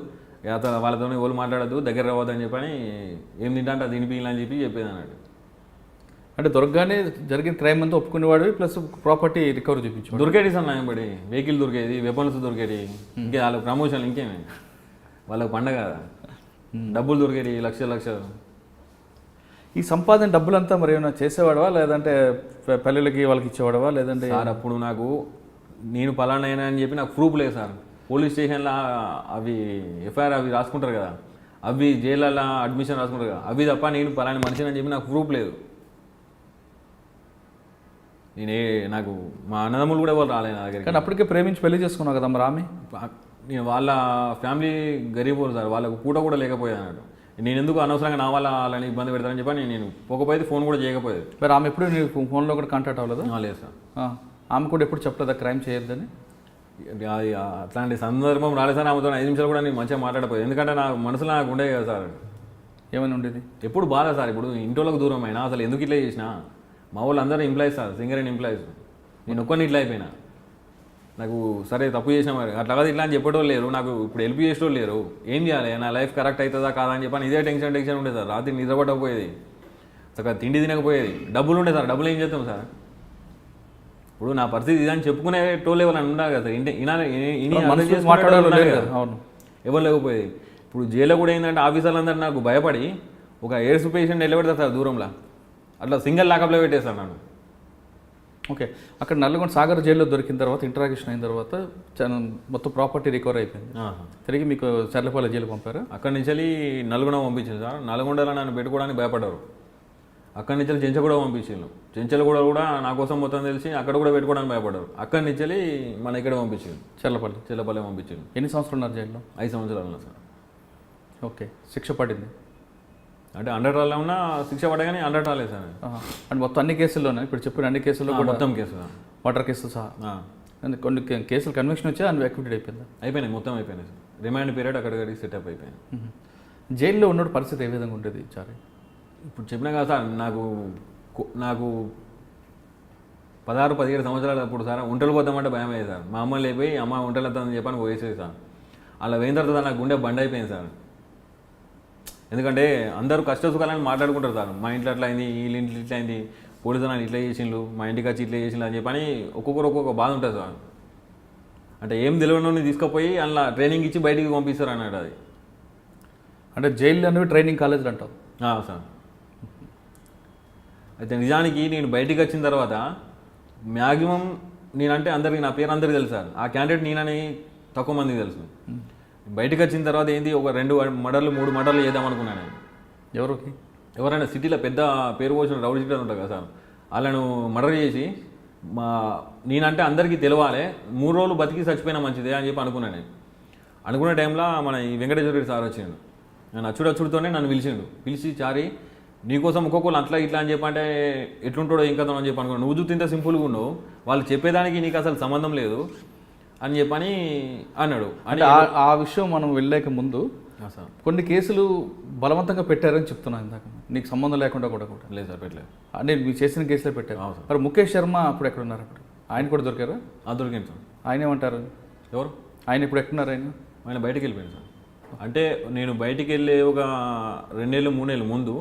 వాళ్ళతో ఎవరు మాట్లాడద్దు, దగ్గర రావద్దు అని చెప్పని, ఏం తింటా అంటే తినిపించాలని చెప్పేది అన్నట్టు. అంటే దొరకగానే జరిగిన క్రైమ్ అంతా ఒప్పుకునేవాడు, ప్లస్ ప్రాపర్టీ రికవర్ చూపించు. దొరికేది సార్ నాయంబడి, వెహికల్ దొరికేది, వెపన్స్ దొరికేది, ఇంకా వాళ్ళకి ప్రమోషన్ ఇంకేమే, వాళ్ళకి పండగ, డబ్బులు దొరికేది లక్షలు. ఈ సంపాదన డబ్బులంతా మరి ఏమైనా చేసేవాడవా, లేదంటే పల్లెలకి వాళ్ళకి ఇచ్చేవాడవా, లేదంటే? సార్ అప్పుడు నాకు నేను పలానా అయినా అని చెప్పి నాకు ప్రూఫ్ లేదు సార్. పోలీస్ స్టేషన్లో అవి ఎఫ్ఐఆర్ అవి రాసుకుంటారు కదా, అవి జైళ్ళలో అడ్మిషన్ రాసుకుంటారు కదా, అవి తప్ప నేను పలానా మనిషిని అని చెప్పి నాకు ప్రూఫ్ లేదు. నాకు మా అన్నదమ్ములు కూడా ఎవరు రాలేదు నా దగ్గరికి. కానీ అప్పటికే ప్రేమించి పెళ్లి చేసుకున్నావు కదా మరి ఆమె. నేను వాళ్ళ ఫ్యామిలీ గరీబ్ సార్, వాళ్ళకు పూట కూడా లేకపోయేది అన్నట్టు. నేను ఎందుకు అనవసరంగా నా వల్ల వాళ్ళని ఇబ్బంది పెడతానని చెప్పి నేను పోకపోయేది, ఫోన్ కూడా చేయకపోయేది. మరి ఆమె ఎప్పుడు నీకు ఫోన్లో కూడా కాంటాక్ట్ అవ్వలేదు? లేదు సార్. ఆమె కూడా ఎప్పుడు చెప్పలేదా క్రైమ్ చేయొద్దని? అది అట్లాంటి సందర్భం రాలేదు సార్. ఆమెతో 5 నిమిషాలు కూడా నేను మంచిగా మాట్లాడపోయేది, ఎందుకంటే నా మనసులో నాకు ఉండేది కదా సార్. ఏమైనా ఉండేది? ఎప్పుడు బాధ సార్. ఇప్పుడు ఇంట్లోకి దూరం అయినా అసలు ఎందుకు ఇట్లా చేసినా, మా వాళ్ళు అందరూ employees sir, singer and employees. నేను ఒక్కరిని ఇట్లా అయిపోయినా. నాకు సరే తప్పు చేసినా మరి అట్లా కాదు ఇట్లా అని చెప్పేటోళ్ళు లేరు, నాకు ఇప్పుడు హెల్ప్ చేసేటోళ్ళు లేరు. ఏం చేయాలి, నా లైఫ్ కరెక్ట్ అవుతుందా కాదా అని చెప్పని ఇదే టెన్షన్ ఉండేది సార్. రాత్రి నిద్రపట్టకపోయేది, చక్కగా తిండి తినకపోయేది. డబ్బులు ఉండే సార్, డబ్బులు ఏం చేస్తాం సార్. ఇప్పుడు నా పరిస్థితి ఇదని చెప్పుకునే టోళ్ళు ఎవరైనా ఉండాలి కదా సార్. అవును, ఎవరు లేకపోయేది. ఇప్పుడు జైల్లో కూడా ఏంటంటే ఆఫీసర్లందరూ నాకు భయపడి ఒక ఎయిడ్స్ పేషెంట్ నిలబెడతారు సార్ దూరంలో, అట్లా సింగిల్ లాకప్లో పెట్టేస్తాను నన్ను. ఓకే, అక్కడ నల్గొండ సాగర్ జైల్లో దొరికిన తర్వాత ఇంటరాక్షన్ అయిన తర్వాత మొత్తం ప్రాపర్టీ రికవర్ అయిపోయింది. తిరిగి మీకు చర్లపల్లి జైలు పంపారు. అక్కడి నుంచి వెళ్ళి నల్గొండ పంపించింది సార్. నల్గొండలో నన్ను పెట్టుకోవడానికి భయపడ్డారు. అక్కడి నుంచి చెంచల్ కూడా పంపించారు. చెంచల్ కూడా నా కోసం మొత్తం తెలిసి అక్కడ కూడా పెట్టుకోవడానికి భయపడ్డారు. అక్కడి నుంచి వెళ్ళి మన ఇక్కడ పంపించారు, చెర్లపల్లి పంపించారు. ఎన్ని సంవత్సరాలు ఉన్నారు జైల్లో? 5 సంవత్సరాలు ఉన్నా సార్. ఓకే, శిక్ష పడింది అంటే 100 రాళ్ళే ఉన్నా శిక్ష పడగానే 100 రాలేదు సార్. అంటే మొత్తం అన్ని కేసుల్లోనే ఇప్పుడు చెప్పిన అన్ని కేసుల్లో కూడా మొత్తం కేసు మర్డర్ కేసు సహా కొన్ని కేసులు కన్విక్షన్ వచ్చి అన్ని ఎక్విటెడ్ అయిపోయిందా? అయిపోయినాయి, మొత్తం అయిపోయినాయి సార్. రిమాండ్ పీరియడ్ అక్కడికి సెటప్ అయిపోయింది. జైల్లో ఉన్న పరిస్థితి ఏ విధంగా ఉంటుంది చారి? ఇప్పుడు చెప్పినా కదా సార్, నాకు 16-17 సంవత్సరాలు అప్పుడు సార్ ఒంటలు పోతామంటే భయం అయ్యేది సార్. మా అమ్మ లేపోయి అమ్మ ఒంటలు వద్దామని చెప్పని పోయేసేది సార్. అలా పోయిన తర్వాత నాకు గుండె బండ్ అయిపోయింది సార్. ఎందుకంటే అందరూ కష్ట సుఖాలని మాట్లాడుకుంటారు సార్. మా ఇంట్లో అట్లా అయింది, వీళ్ళ ఇంట్లో ఇట్లా అయింది, పోలీసులు నన్ను ఇట్లా చేసిండ్రు, మా ఇంటికి వచ్చి ఇట్లా చేసిండ్రు అని చెప్పని ఒక్కొక్కరు ఒక్కొక్క బాధ ఉంటుంది సార్. అంటే ఏం తెలియని తీసుకుపోయి అలా ట్రైనింగ్ ఇచ్చి బయటికి పంపిస్తారు అన్నట్టు. అది అంటే జైలు అనేవి ట్రైనింగ్ కాలేజీలు అంటావు సార్. అయితే నిజానికి నేను బయటికి వచ్చిన తర్వాత మ్యాక్సిమం నేనంటే అందరికీ నా పేరు అందరికీ తెలుసు సార్. ఆ క్యాండిడేట్ నేనని తక్కువ మందికి తెలుసు. బయటకు వచ్చిన తర్వాత ఏంది ఒక 2 మర్డర్లు 3 మర్డర్లు చేద్దాం అనుకున్నాను నేను. ఎవరైనా సిటీలో పెద్ద పేరు పోసిన రౌడీ షీటర్ ఉంటారు కదా సార్, వాళ్ళను మర్డర్ చేసి నేనంటే అందరికీ తెలవాలి, 3 రోజులు బతికి చచ్చిపోయినా మంచిదే అని చెప్పి అనుకున్నాను నేను. అనుకునే టైంలో మన ఈ వెంకటేశ్వర రెడ్డి సార్ వచ్చిండు. నేను అచ్చుడచ్చుడితోనే నన్ను పిలిచి చారి నీకోసం ఒక్కొక్కరు అట్లా ఇట్లా అని చెప్పంటే ఎట్లుంటాడో ఇంకా అని చెప్పి అనుకున్నాను. నువ్వు చూస్తే సింపుల్గా ఉండవు, వాళ్ళు చెప్పేదానికి నీకు అసలు సంబంధం లేదు అని చెప్పని అన్నాడు. అంటే ఆ విషయం మనం వెళ్ళలేక ముందు కొన్ని కేసులు బలవంతంగా పెట్టారని చెప్తున్నాను ఇందాక, నీకు సంబంధం లేకుండా కూడా. లేదు సార్, పెట్టలేదు. అంటే మీరు చేసిన కేసులే పెట్టారు. మరి ముఖేష్ శర్మ అప్పుడు ఎక్కడ ఉన్నారు? అప్పుడు ఆయన కూడా దొరికారా? దొరికింది సార్. ఆయన ఏమంటారు? ఎవరు ఆయన ఇప్పుడు ఎక్కడున్నారు? ఆయన బయటకు వెళ్ళిపోయింది సార్. అంటే నేను బయటికి వెళ్ళే ఒక 2 నెలలు 3 నెలలు ముందు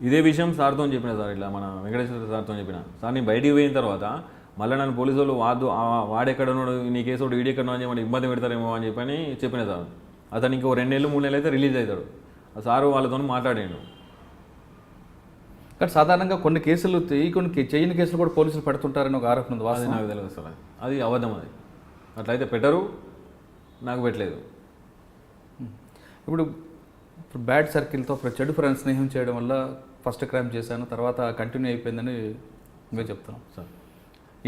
ఇదే విషయం సార్తో చెప్పిన సార్. ఇట్లా మన వెంకటేశ్వర సార్తో చెప్పిన సార్, నేను బయటికి పోయిన తర్వాత మళ్ళీ నన్ను పోలీసు వాళ్ళు వాడెక్కడున్నాడు, నీ కేసు ఒకటి వీడెక్కడో అని చెప్పి ఇబ్బంది పెడతారేమో అని చెప్పని చెప్పిన సార్. అతను ఇంకో 2 నెలలు 3 నెలలు అయితే రిలీజ్ అవుతాడు. ఆ సారు వాళ్ళతో మాట్లాడాడు. కానీ సాధారణంగా కొన్ని కేసులు కొన్ని చేయని కేసులు కూడా పోలీసులు పెడుతుంటారని ఒక ఆరోపణ ఉంది. అది నాకు తెలియదు సార్, అది అబద్ధం. అది అట్లయితే పెట్టరు, నాకు పెట్టలేదు. ఇప్పుడు బ్యాడ్ సర్కిల్తో చెడు ఫ్రెండ్స్ స్నేహం చేయడం వల్ల ఫస్ట్ క్రైమ్ చేశాను, తర్వాత కంటిన్యూ అయిపోయిందని మేము చెప్తున్నాం సార్.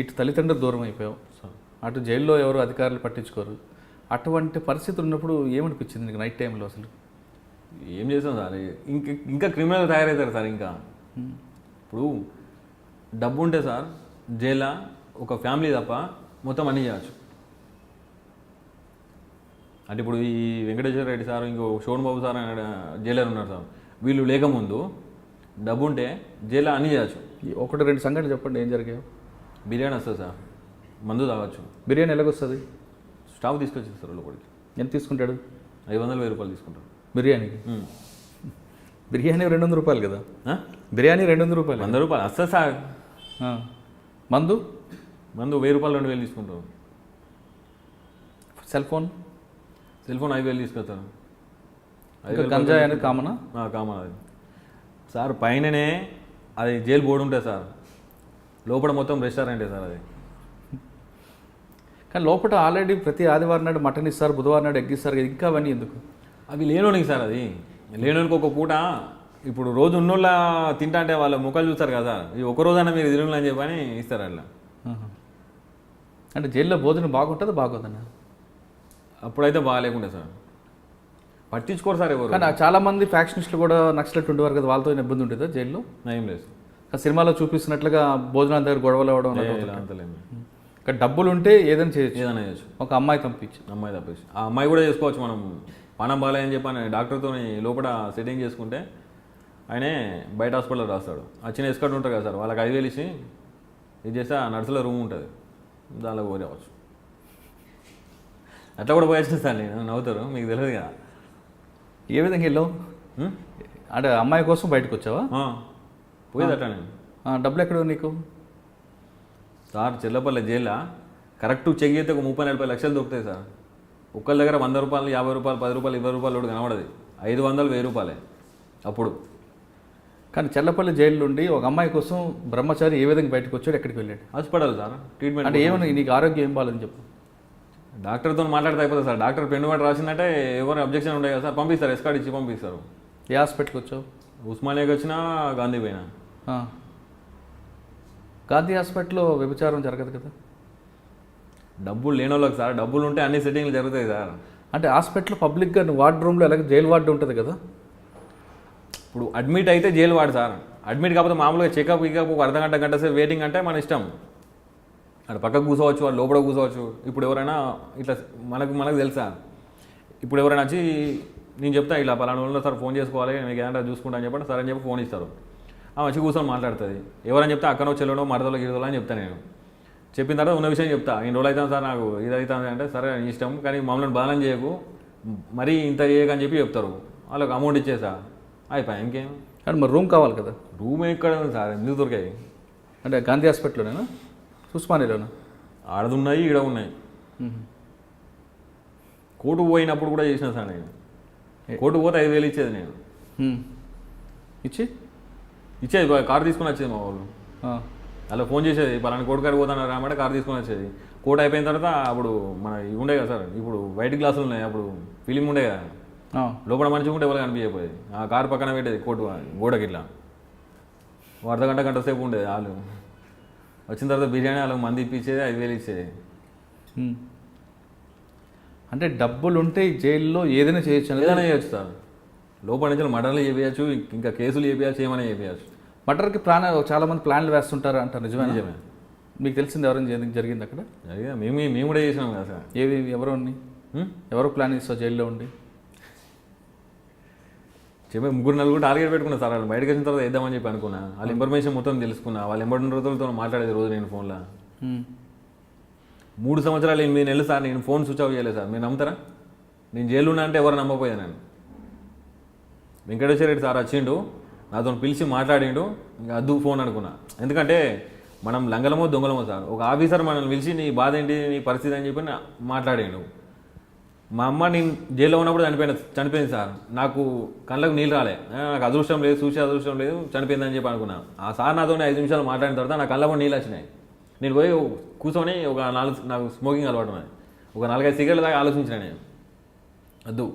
ఇటు తల్లిదండ్రులు దూరం అయిపోయావు సార్, అటు జైల్లో ఎవరు అధికారులు పట్టించుకోరు. అటువంటి పరిస్థితులు ఉన్నప్పుడు ఏమనిపించింది నీకు నైట్ టైంలో? అసలు ఏం చేస్తాం సార్, ఇంకా క్రిమినల్ తయారవుతారు సార్. ఇంకా ఇప్పుడు డబ్బు ఉంటే సార్ జైల్లో ఒక ఫ్యామిలీ తప్ప మొత్తం అన్నీ చేయవచ్చు. అంటే ఇప్పుడు ఈ వెంకటేశ్వర రెడ్డి సార్, ఇంకో శోభన్ బాబు సార్ జైలర్ ఉన్నారు సార్. వీళ్ళు లేకముందు డబ్బు ఉంటే జైల్లో అన్నీ చేయవచ్చు. 1-2 సంఘటనలు చెప్పండి, ఏం జరిగాయో? బిర్యానీ వస్తుంది సార్, మందు తాగొచ్చు. బిర్యానీ ఎలాగొస్తుంది? స్టాఫ్ తీసుకొచ్చేస్తారు లోపలికి. ఎంత తీసుకుంటాడు? 500-1000 రూపాయలు తీసుకుంటారు బిర్యానీకి. బిర్యానీ 200 రూపాయలు కదా? బిర్యానీ 200 రూపాయలు. 100 రూపాయలు వస్తుంది సార్. మందు 1000 రూపాయలు 2000 తీసుకుంటారు. సెల్ ఫోన్ 5000 తీసుకొస్తారు. గంజాయి అనేది కామనా? కామన్ అది సార్. పైననే అది జైలు బోర్డు ఉంటుంది సార్, లోపల మొత్తం రెస్టారెంటే సార్ అది. కానీ లోపల ఆల్రెడీ ప్రతి ఆదివారం నాడు మటన్ ఇస్తారు, బుధవారం నాడు ఎగ్ ఇస్తారు, ఇంకా అవన్నీ ఎందుకు? అవి లేనోనికి సార్. అది లేనోనికి ఒక పూట. ఇప్పుడు రోజు ఉన్నోళ్ళ తింటా అంటే వాళ్ళ ముఖాలు చూస్తారు కదా, ఈ ఒక రోజైనా మీరు తిరుగులు అని చెప్పని ఇస్తారు అట్లా. ఆహా. అంటే జైల్లో భోజనం బాగుంటుందా బాగోదన్నా? అప్పుడైతే బాగాలేకుండే సార్, పట్టించుకోరు సార్ ఎవరు. కానీ చాలామంది ఫ్యాక్షనిస్టులు కూడా నక్సలెట్ ఉండేవారు కదా, వాళ్ళతో ఏమైనా ఇబ్బంది ఉంటుందా జైల్లో? ఏం లేదు సార్. ఆ సినిమాలో చూపిస్తున్నట్లుగా భోజనాల దగ్గర గొడవలు అవ్వడం ఏ, అలాంటివి ఇలా ఉంటాయి. అంతలేదు. కానీ డబ్బులు ఉంటే ఏదైనా చేయొచ్చు. ఏదైనా చేయొచ్చు. ఒక అమ్మాయి పంపించి అమ్మాయి తప్పేసి ఆ అమ్మాయి కూడా చేసుకోవచ్చు. మనం పానం బాగాలేదని చెప్పని డాక్టర్తో లోపల సెట్టింగ్ చేసుకుంటే ఆయనే బయట హాస్పిటల్లో రాస్తాడు. ఆ చిన్న ఎస్కట్ ఉంటారు కదా సార్, వాళ్ళకి 5,000 ఇచ్చి ఇది చేస్తే ఆ నర్సులో రూమ్ ఉంటుంది, దానిలో పోరేవచ్చు. అట్లా కూడా పోయొచ్చు సార్. నేను నవ్వుతారు, మీకు తెలియదు కదా. ఏ విధంగా వెళ్ళావు? అంటే అమ్మాయి కోసం బయటకు వచ్చావా? పోయేది అట్లా నేను. డబ్బులు ఎక్కడ నీకు? సార్ చెల్లపల్లి జైల్లో కరెక్ట్ చెక్ చేస్తే ఒక 30-40 లక్షలు దొరుకుతాయి సార్. ఒక్కళ్ళ దగ్గర 100 రూపాయలు, 50 రూపాయలు, 10 రూపాయలు, 20 రూపాయలు కూడా కనబడదు. 500, 1000 రూపాయలే అప్పుడు. కానీ చెల్లపల్లి జైలు నుండి ఒక అమ్మాయి కోసం బ్రహ్మచారి ఏ విధంగా బయటకు వచ్చాడు, ఎక్కడికి వెళ్ళాడు? Hospital sir treatment. అంటే ఏమన్నా నీకు ఆరోగ్యం ఏం బాగాలని చెప్పు. డాక్టర్తో మాట్లాడితే అయిపోతుంది సార్. డాక్టర్ పెన్ను వాటి రాసిందంటే ఎవరు అబ్జెక్షన్ ఉండే కదా సార్, పంపిస్తారు, ఎస్కార్డ్ ఇచ్చి పంపిస్తారు. ఏ హాస్పిటల్కి వచ్చావు? ఉస్మానియాకి వచ్చినా, గాంధీ పోయినా. గాంధీ హాస్పిటల్లో వ్యభిచారం జరగదు కదా? డబ్బులు లేని వాళ్ళకి సార్, డబ్బులు ఉంటే అన్ని సెట్టింగ్లు జరుగుతాయి సార్. అంటే హాస్పిటల్ పబ్లిక్గా వార్డ్ రూమ్లో అలాగే జైలు వార్డు ఉంటుంది కదా? ఇప్పుడు అడ్మిట్ అయితే జైలు వాడు సార్. అడ్మిట్ కాకపోతే మామూలుగా చెకప్ ఒక అర్ధగంట, గంట సేపు వెయిటింగ్ అంటే మన ఇష్టం. అక్కడ పక్కకు కూర్చోవచ్చు, వాళ్ళు లోపల కూర్చోవచ్చు. ఇప్పుడు ఎవరైనా ఇట్లా మనకు తెలుసా, ఇప్పుడు ఎవరైనా వచ్చి నేను చెప్తా ఇట్లా పలానా వాళ్ళు సార్ ఫోన్ చేసుకోవాలి, మీకు ఏదైనా చూసుకుంటా అని చెప్పండి, సరే అని చెప్పి ఫోన్ ఇస్తారు. వచ్చి కూర్చొని మాట్లాడుతుంది. ఎవరైనా చెప్తే అక్కడో చెల్లడో మరదలో గిరదలో అని చెప్తాను నేను. చెప్పిన తర్వాత ఉన్న విషయం చెప్తా, ఇన్ని రోజులు అవుతాను సార్ నాకు ఇది అవుతుంది అంటే, సరే ఇష్టం కానీ మమ్మల్ని బాధం చేయకు, మరీ ఇంత చేయకని చెప్పి చెప్తారు. వాళ్ళకి అమౌంట్ ఇచ్చేసా అయిపోయా, ఇంకేం. కానీ మరి రూమ్ కావాలి కదా? రూమ్ ఎక్కడ ఉంది సార్, ఎందుకు దొరికాయి? అంటే గాంధీ హాస్పిటల్లోనేనా, ఉస్మానియాలోనా? ఆడదున్నాయి, ఈడ ఉన్నాయి. కోర్టుకు పోయినప్పుడు కూడా చేసిన సార్ నేను. కోర్టుకు పోతే 5,000 ఇచ్చేది నేను. ఇచ్చేది కారు తీసుకొని వచ్చేది మా వాళ్ళు. అలా ఫోన్ చేసేది, పలానా కోర్టు కాడికి పోతాను రామంటే కారు తీసుకొని వచ్చేది. కోర్టు అయిపోయిన తర్వాత అప్పుడు మన ఇవి ఉండే కదా సార్, ఇప్పుడు వైట్ గ్లాసులు ఉన్నాయి, అప్పుడు ఫిలిం ఉండే కదా, లోపల మంచిగా ఉంటే ఎవరు కనిపించకపోయేది. ఆ కారు పక్కన పెట్టేది కోర్టు గోడకి ఇట్లా. అర్ధగంట, గంట సేపు ఉండేది. వాళ్ళు వచ్చిన తర్వాత బిర్యానీ వాళ్ళకి మంది ఇప్పించేది, 5,000 ఇచ్చేది. అంటే డబ్బులు ఉంటే ఈ జైల్లో ఏదైనా చేయొచ్చు? ఏదైనా చేయొచ్చు సార్. లోపల నుంచి మర్డర్లు చేపించచ్చు, ఇంకా కేసులు చేపించచ్చు, ఏమైనా చేపించచ్చు. మర్డర్కి చాలా మంది ప్లాన్లు వేస్తుంటారు అంటారు, నిజమే? నిజమే. మీకు తెలిసింది ఎవరైనా జరిగింది అక్కడ? జరిగిందా? మేము కూడా చేసినాం కదా సార్. ఎవరు ఎవరు ప్లాన్ చేస్తావు జైల్లో ఉండి? చెప్పే 3-4 టార్గెట్ పెట్టుకున్నా సార్. వాళ్ళు బయటకు వచ్చిన తర్వాత వేద్దామని చెప్పి అనుకున్నా. వాళ్ళ ఇన్ఫర్మేషన్ మొత్తం తెలుసుకున్నా. వాళ్ళు ఎంబడిన రోజులతో మాట్లాడేది రోజు నేను ఫోన్లో. 3 సంవత్సరాలు 8 నెలలు సార్ నేను ఫోన్ స్విచ్ ఆఫ్ చేయలేదు సార్. మీరు నమ్ముతారా? నేను జైలు ఉన్నా అంటే ఎవరు నమ్మపోయా. నేను వెంకటేశ్వర రెడ్డి సార్ వచ్చిండు, నాతో పిలిచి మాట్లాడిండు, ఇంకా అద్దు ఫోన్ అనుకున్నా. ఎందుకంటే మనం లంగలమో దొంగలమో సార్. ఒక ఆఫీసర్ మనల్ని పిలిచి నీ బాధ ఏంటి, నీ పరిస్థితి అని చెప్పి మాట్లాడిండు. మా అమ్మ నేను జైల్లో ఉన్నప్పుడు చనిపోయింది సార్. నాకు కళ్ళకు నీళ్ళు రాలే, నాకు అదృష్టం లేదు, చూసే అదృష్టం లేదు, చనిపోయిందని చెప్పి అనుకున్నా. ఆ సార్ నాతో 5 నిమిషాలు మాట్లాడిన తర్వాత నా కళ్ళకు నీళ్ళు వచ్చినాయి. నేను పోయి కూర్చొని నాకు స్మోకింగ్ అలవాటు ఉన్నది. ఒక 4-5 సిగరెట్ల దాకా ఆలోచించిన నేను. వద్దు,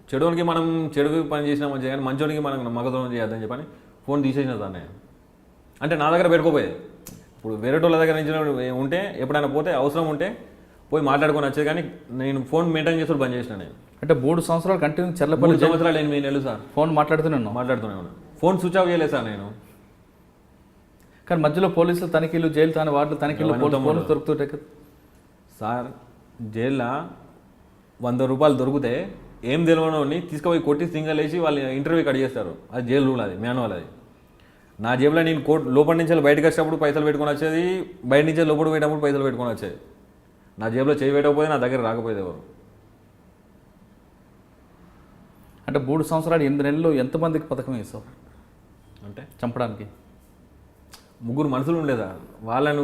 చెడునికి మనం చెడు పని చేసినా మంచిగా, కానీ మంచోనికి మనం మగదోనం చేయొద్దని చెప్పని ఫోన్ తీసేసిన సార్ నేను. అంటే నా దగ్గర పెట్టుకోపోయేది. ఇప్పుడు వేరే వాళ్ళ దగ్గర నుంచి ఉంటే ఎప్పుడైనా పోతే అవసరం ఉంటే పోయి మాట్లాడుకొని వచ్చేది, కానీ నేను ఫోన్ మెయింటైన్ చేస్తూ బంద్ చేసిన నేను. అంటే 3 సంవత్సరాలు కంటిన్యూ చెల్లపల్లి 3 సంవత్సరాలు 8 నెలలు సార్ ఫోన్ మాట్లాడుతూనే ఉన్నాను. ఫోన్ స్విచ్ ఆఫ్ చేయలేదు సార్ నేను. కానీ మధ్యలో పోలీసులు తనిఖీలు, జైలు వార్డులు తనిఖీలు, ఫోన్ దొరుకుతుంటాయి కదా సార్. జైల్లో 100 రూపాయలు దొరికితే ఏం తెలియని తీసుకుపోయి కొట్టి సింగల్ వేసి వాళ్ళు ఇంటర్వ్యూ కట్ చేస్తారు. అది జైలు రూల్, అది మాన్యువల్. అది నా జేబులో నేను లోపల నుంచి బయటకు వచ్చేటప్పుడు పైసలు పెట్టుకొని వచ్చేది, బయట నుంచి లోపల పోయేటప్పుడు పైసలు పెట్టుకొని వచ్చేది. నా జేబులో చేయి పెట్టకపోతే నా దగ్గర రాకపోయేది ఎవరు. అంటే 3 సంవత్సరాలు 8 నెలలు ఎంతమందికి పథకం వేసావు అంటే చంపడానికి? 3 మనుషులు ఉండేదా, వాళ్ళను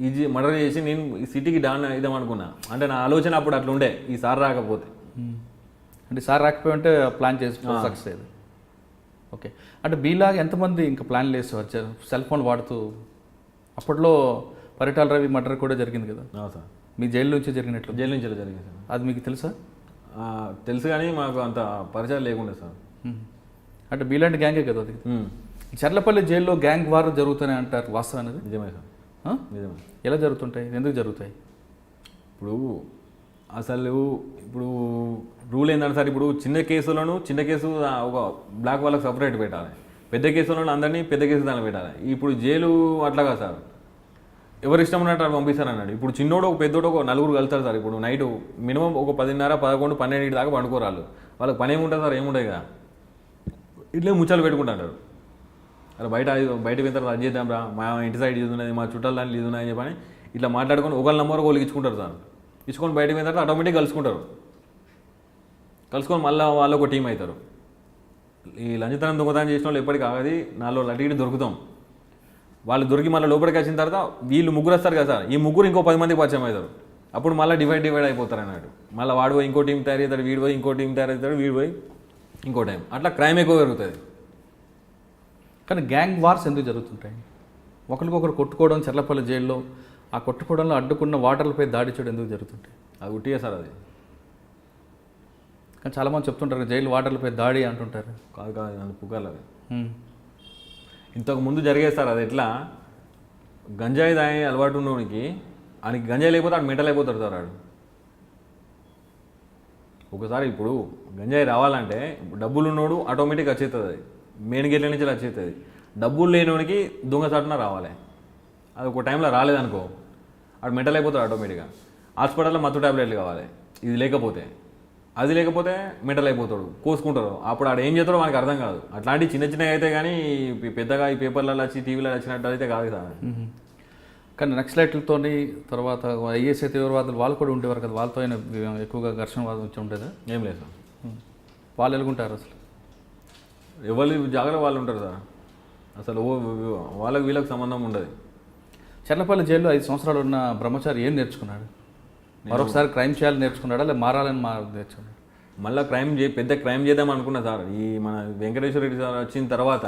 ఈజీ మర్డర్ చేసి నేను ఈ సిటీకి డాన్ ఇద్దామనుకున్నా. అంటే నా ఆలోచన అప్పుడు అట్లా ఉండే, ఈ సార్ రాకపోతే. అంటే సార్ రాకపోయి ఉంటే ప్లాన్ చేసి సక్సెస్ అయ్యేది. ఓకే. అంటే మీలాగా ఎంతమంది ఇంకా ప్లాన్లు వేసేవారు సెల్ ఫోన్ వాడుతూ? అప్పట్లో పరిటాల రవి మర్డర్ కూడా జరిగింది కదా సార్, మీ జైలు నుంచి జరిగినట్లు? జైలు నుంచి జరిగింది సార్. అది మీకు తెలుసా? తెలుసు, కానీ మాకు అంత పరిచయం లేకుండా సార్. అంటే మీలాంటి గ్యాంగే కదా అది. చర్లపల్లి జైల్లో గ్యాంగ్ వార్ జరుగుతూనే అంటారు, వాస్తవం అనేది? నిజమే సార్. నిజమే. ఎలా జరుగుతుంటాయి, ఎందుకు జరుగుతాయి? ఇప్పుడు అసలు ఇప్పుడు రూల్ ఏంటంటే సార్, ఇప్పుడు చిన్న కేసు ఒక బ్లాక్ వాళ్ళకి సపరేట్ పెట్టాలి, పెద్ద కేసులను అందరినీ పెద్ద కేసు దాన్ని పెట్టాలి. ఇప్పుడు జైలు అట్లాగా సార్, ఎవరు ఇష్టం ఉన్నట్టు అలా పంపిస్తారు అన్నాడు. ఇప్పుడు చిన్నోడు ఒక పెద్దోడు ఒక నలుగురు కలుస్తారు సార్. ఇప్పుడు నైట్ మినిమం ఒక 10:30, 11, 12 దాకా పండుకోరాళ్ళు. వాళ్ళకి పని ఏముంటుంది సార్, ఏముంటాయి కదా, ఇట్లే ముచ్చాలు పెట్టుకుంటారు. అరే బయట పోయిన తర్వాత అది చేద్దాం రా, మా ఇంటి సైడ్ ఇది ఉన్నది, మా చుట్టాలు దాంట్లో ఇది ఉన్నాయని చెప్పని ఇట్లా మాట్లాడుకొని ఒకళ్ళ నెంబర్ ఒకళ్ళు ఇచ్చుకుంటారు సార్. ఇచ్చుకొని బయట పోయిన తర్వాత ఆటోమేటిక్గా కలుసుకొని మళ్ళీ వాళ్ళు ఒక టీం అవుతారు. ఈ లంచతనం దొంగతనం చేసిన వాళ్ళు ఎప్పటికీ ఆగది, నాలో అటు దొరుకుతాం. వాళ్ళు దొరికి మళ్ళీ లోపలికి వచ్చిన తర్వాత వీళ్ళు ముగ్గురు వస్తారు కదా సార్, ఈ ముగ్గురు ఇంకో 10 మందికి పరిచయం అవుతారు. అప్పుడు మళ్ళీ డివైడ్ అయిపోతారు అన్నట్టు. మళ్ళీ వాడు పోయి ఇంకో టీం తయారవుతాడు, వీడు పోయి ఇంకో టీం తయారవుతాడు, వీడు పోయి ఇంకో టైం, అట్లా క్రైమ్ ఎక్కువ జరుగుతుంది. కానీ గ్యాంగ్ వార్స్ ఎందుకు జరుగుతుంటాయి? ఒకరికొకరు కొట్టుకోవడం, చర్లపల్లి జైల్లో ఆ కొట్టుకోవడంలో అడ్డుకున్న వాటర్లపై దాడి చేయడం ఎందుకు జరుగుతుంటాయి? అది ఉట్టిగా సార్, అది కానీ చాలామంది చెప్తుంటారు జైలు వాటర్లపై దాడి అంటుంటారు. కాదు అది పుకార్లు అవి. ఇంతకు ముందు జరిగేది సార్. అది ఎట్లా, గంజాయి తాగి అలవాటు ఉన్నోడికి ఆయనకి గంజాయి లేకపోతే ఆడు మెంటల్ అయిపోతాడు సార్. ఆడు ఒకసారి ఇప్పుడు గంజాయి రావాలంటే డబ్బులు ఉన్నోడు ఆటోమేటిక్ వచ్చేస్తుంది, అది మెయిన్ గేట్ల నుంచి వచ్చేస్తుంది. డబ్బులు లేనివాడికి దొంగసాటున రావాలి. అది ఒక టైంలో రాలేదనుకో ఆడు మెంటల్ అయిపోతాడు ఆటోమేటిక్గా. హాస్పిటల్లో మత్తు ట్యాబ్లెట్లు కావాలి, ఇది లేకపోతే అది లేకపోతే మెంటల్ అయిపోతాడు, కోసుకుంటారు. అప్పుడు ఆడు ఏం చేస్తాడో మనకు అర్థం కాదు. అట్లాంటి చిన్నవి అయితే కానీ పెద్దగా ఈ పేపర్లలో వచ్చి టీవీలో వచ్చినట్టు అయితే కాదు సార్. కానీ నక్సలైట్లతో తర్వాత ఐఎస్ఐ తీవ్రవాదులు వాళ్ళు కూడా ఉండేవారు కదా, వాళ్ళతో అయినా ఎక్కువగా ఘర్షణ వచ్చి ఉండేదా? ఏం లేదు సార్. వాళ్ళు ఎలాగుంటారు అసలు? ఎవరు జాగ్రత్త వాళ్ళు ఉంటారు సార్. అసలు వాళ్ళకి వీళ్ళకి సంబంధం ఉండదు. చర్లపల్లి జైల్లో 5 సంవత్సరాలు ఉన్న బ్రహ్మచారి ఏం నేర్చుకున్నాడు? మరొకసారి క్రైమ్ చేయాలని నేర్చుకున్నాడా, లేదా మారాలని నేర్చుకున్నాడు? మళ్ళీ పెద్ద క్రైమ్ చేద్దాం అనుకున్నా సార్. ఈ మన వెంకటేశ్వర రెడ్డి సార్ వచ్చిన తర్వాత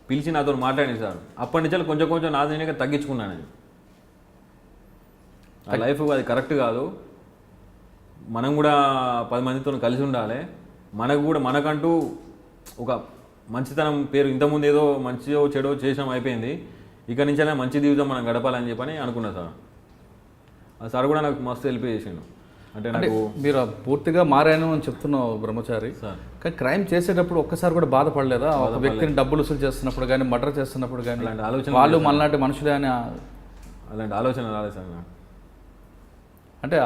పిలిచి నాతో మాట్లాడింది సార్. అప్పటి నుంచి కొంచెం నాదైనా తగ్గించుకున్నాను. ఆ లైఫ్ అది కరెక్ట్ కాదు. మనం కూడా 10 మందితో కలిసి ఉండాలి. మనకంటూ ఒక మంచితనం పేరు, ఇంతకుముందు ఏదో మంచిదో చెడో చేసాం అయిపోయింది, ఇక నుంచి అయినా మంచి జీవితం మనం గడపాలని చెప్పని అనుకున్నా సార్. ఆ సార్ కూడా నాకు మస్తు హెల్ప్ చేసిండు. అంటే నాకు మీరు పూర్తిగా మారాను అని చెప్తున్నావు బ్రహ్మచారి సార్, కానీ క్రైమ్ చేసేటప్పుడు ఒక్కసారి కూడా బాధపడలేదా? ఒక వ్యక్తిని డబ్బులు వసూలు చేస్తున్నప్పుడు కానీ, మర్డర్ చేస్తున్నప్పుడు కానీ అలాంటి ఆలోచన వాళ్ళు మనలాంటి మనుషులే అని అలాంటి ఆలోచన రాలేదు సార్ నాకు. అంటే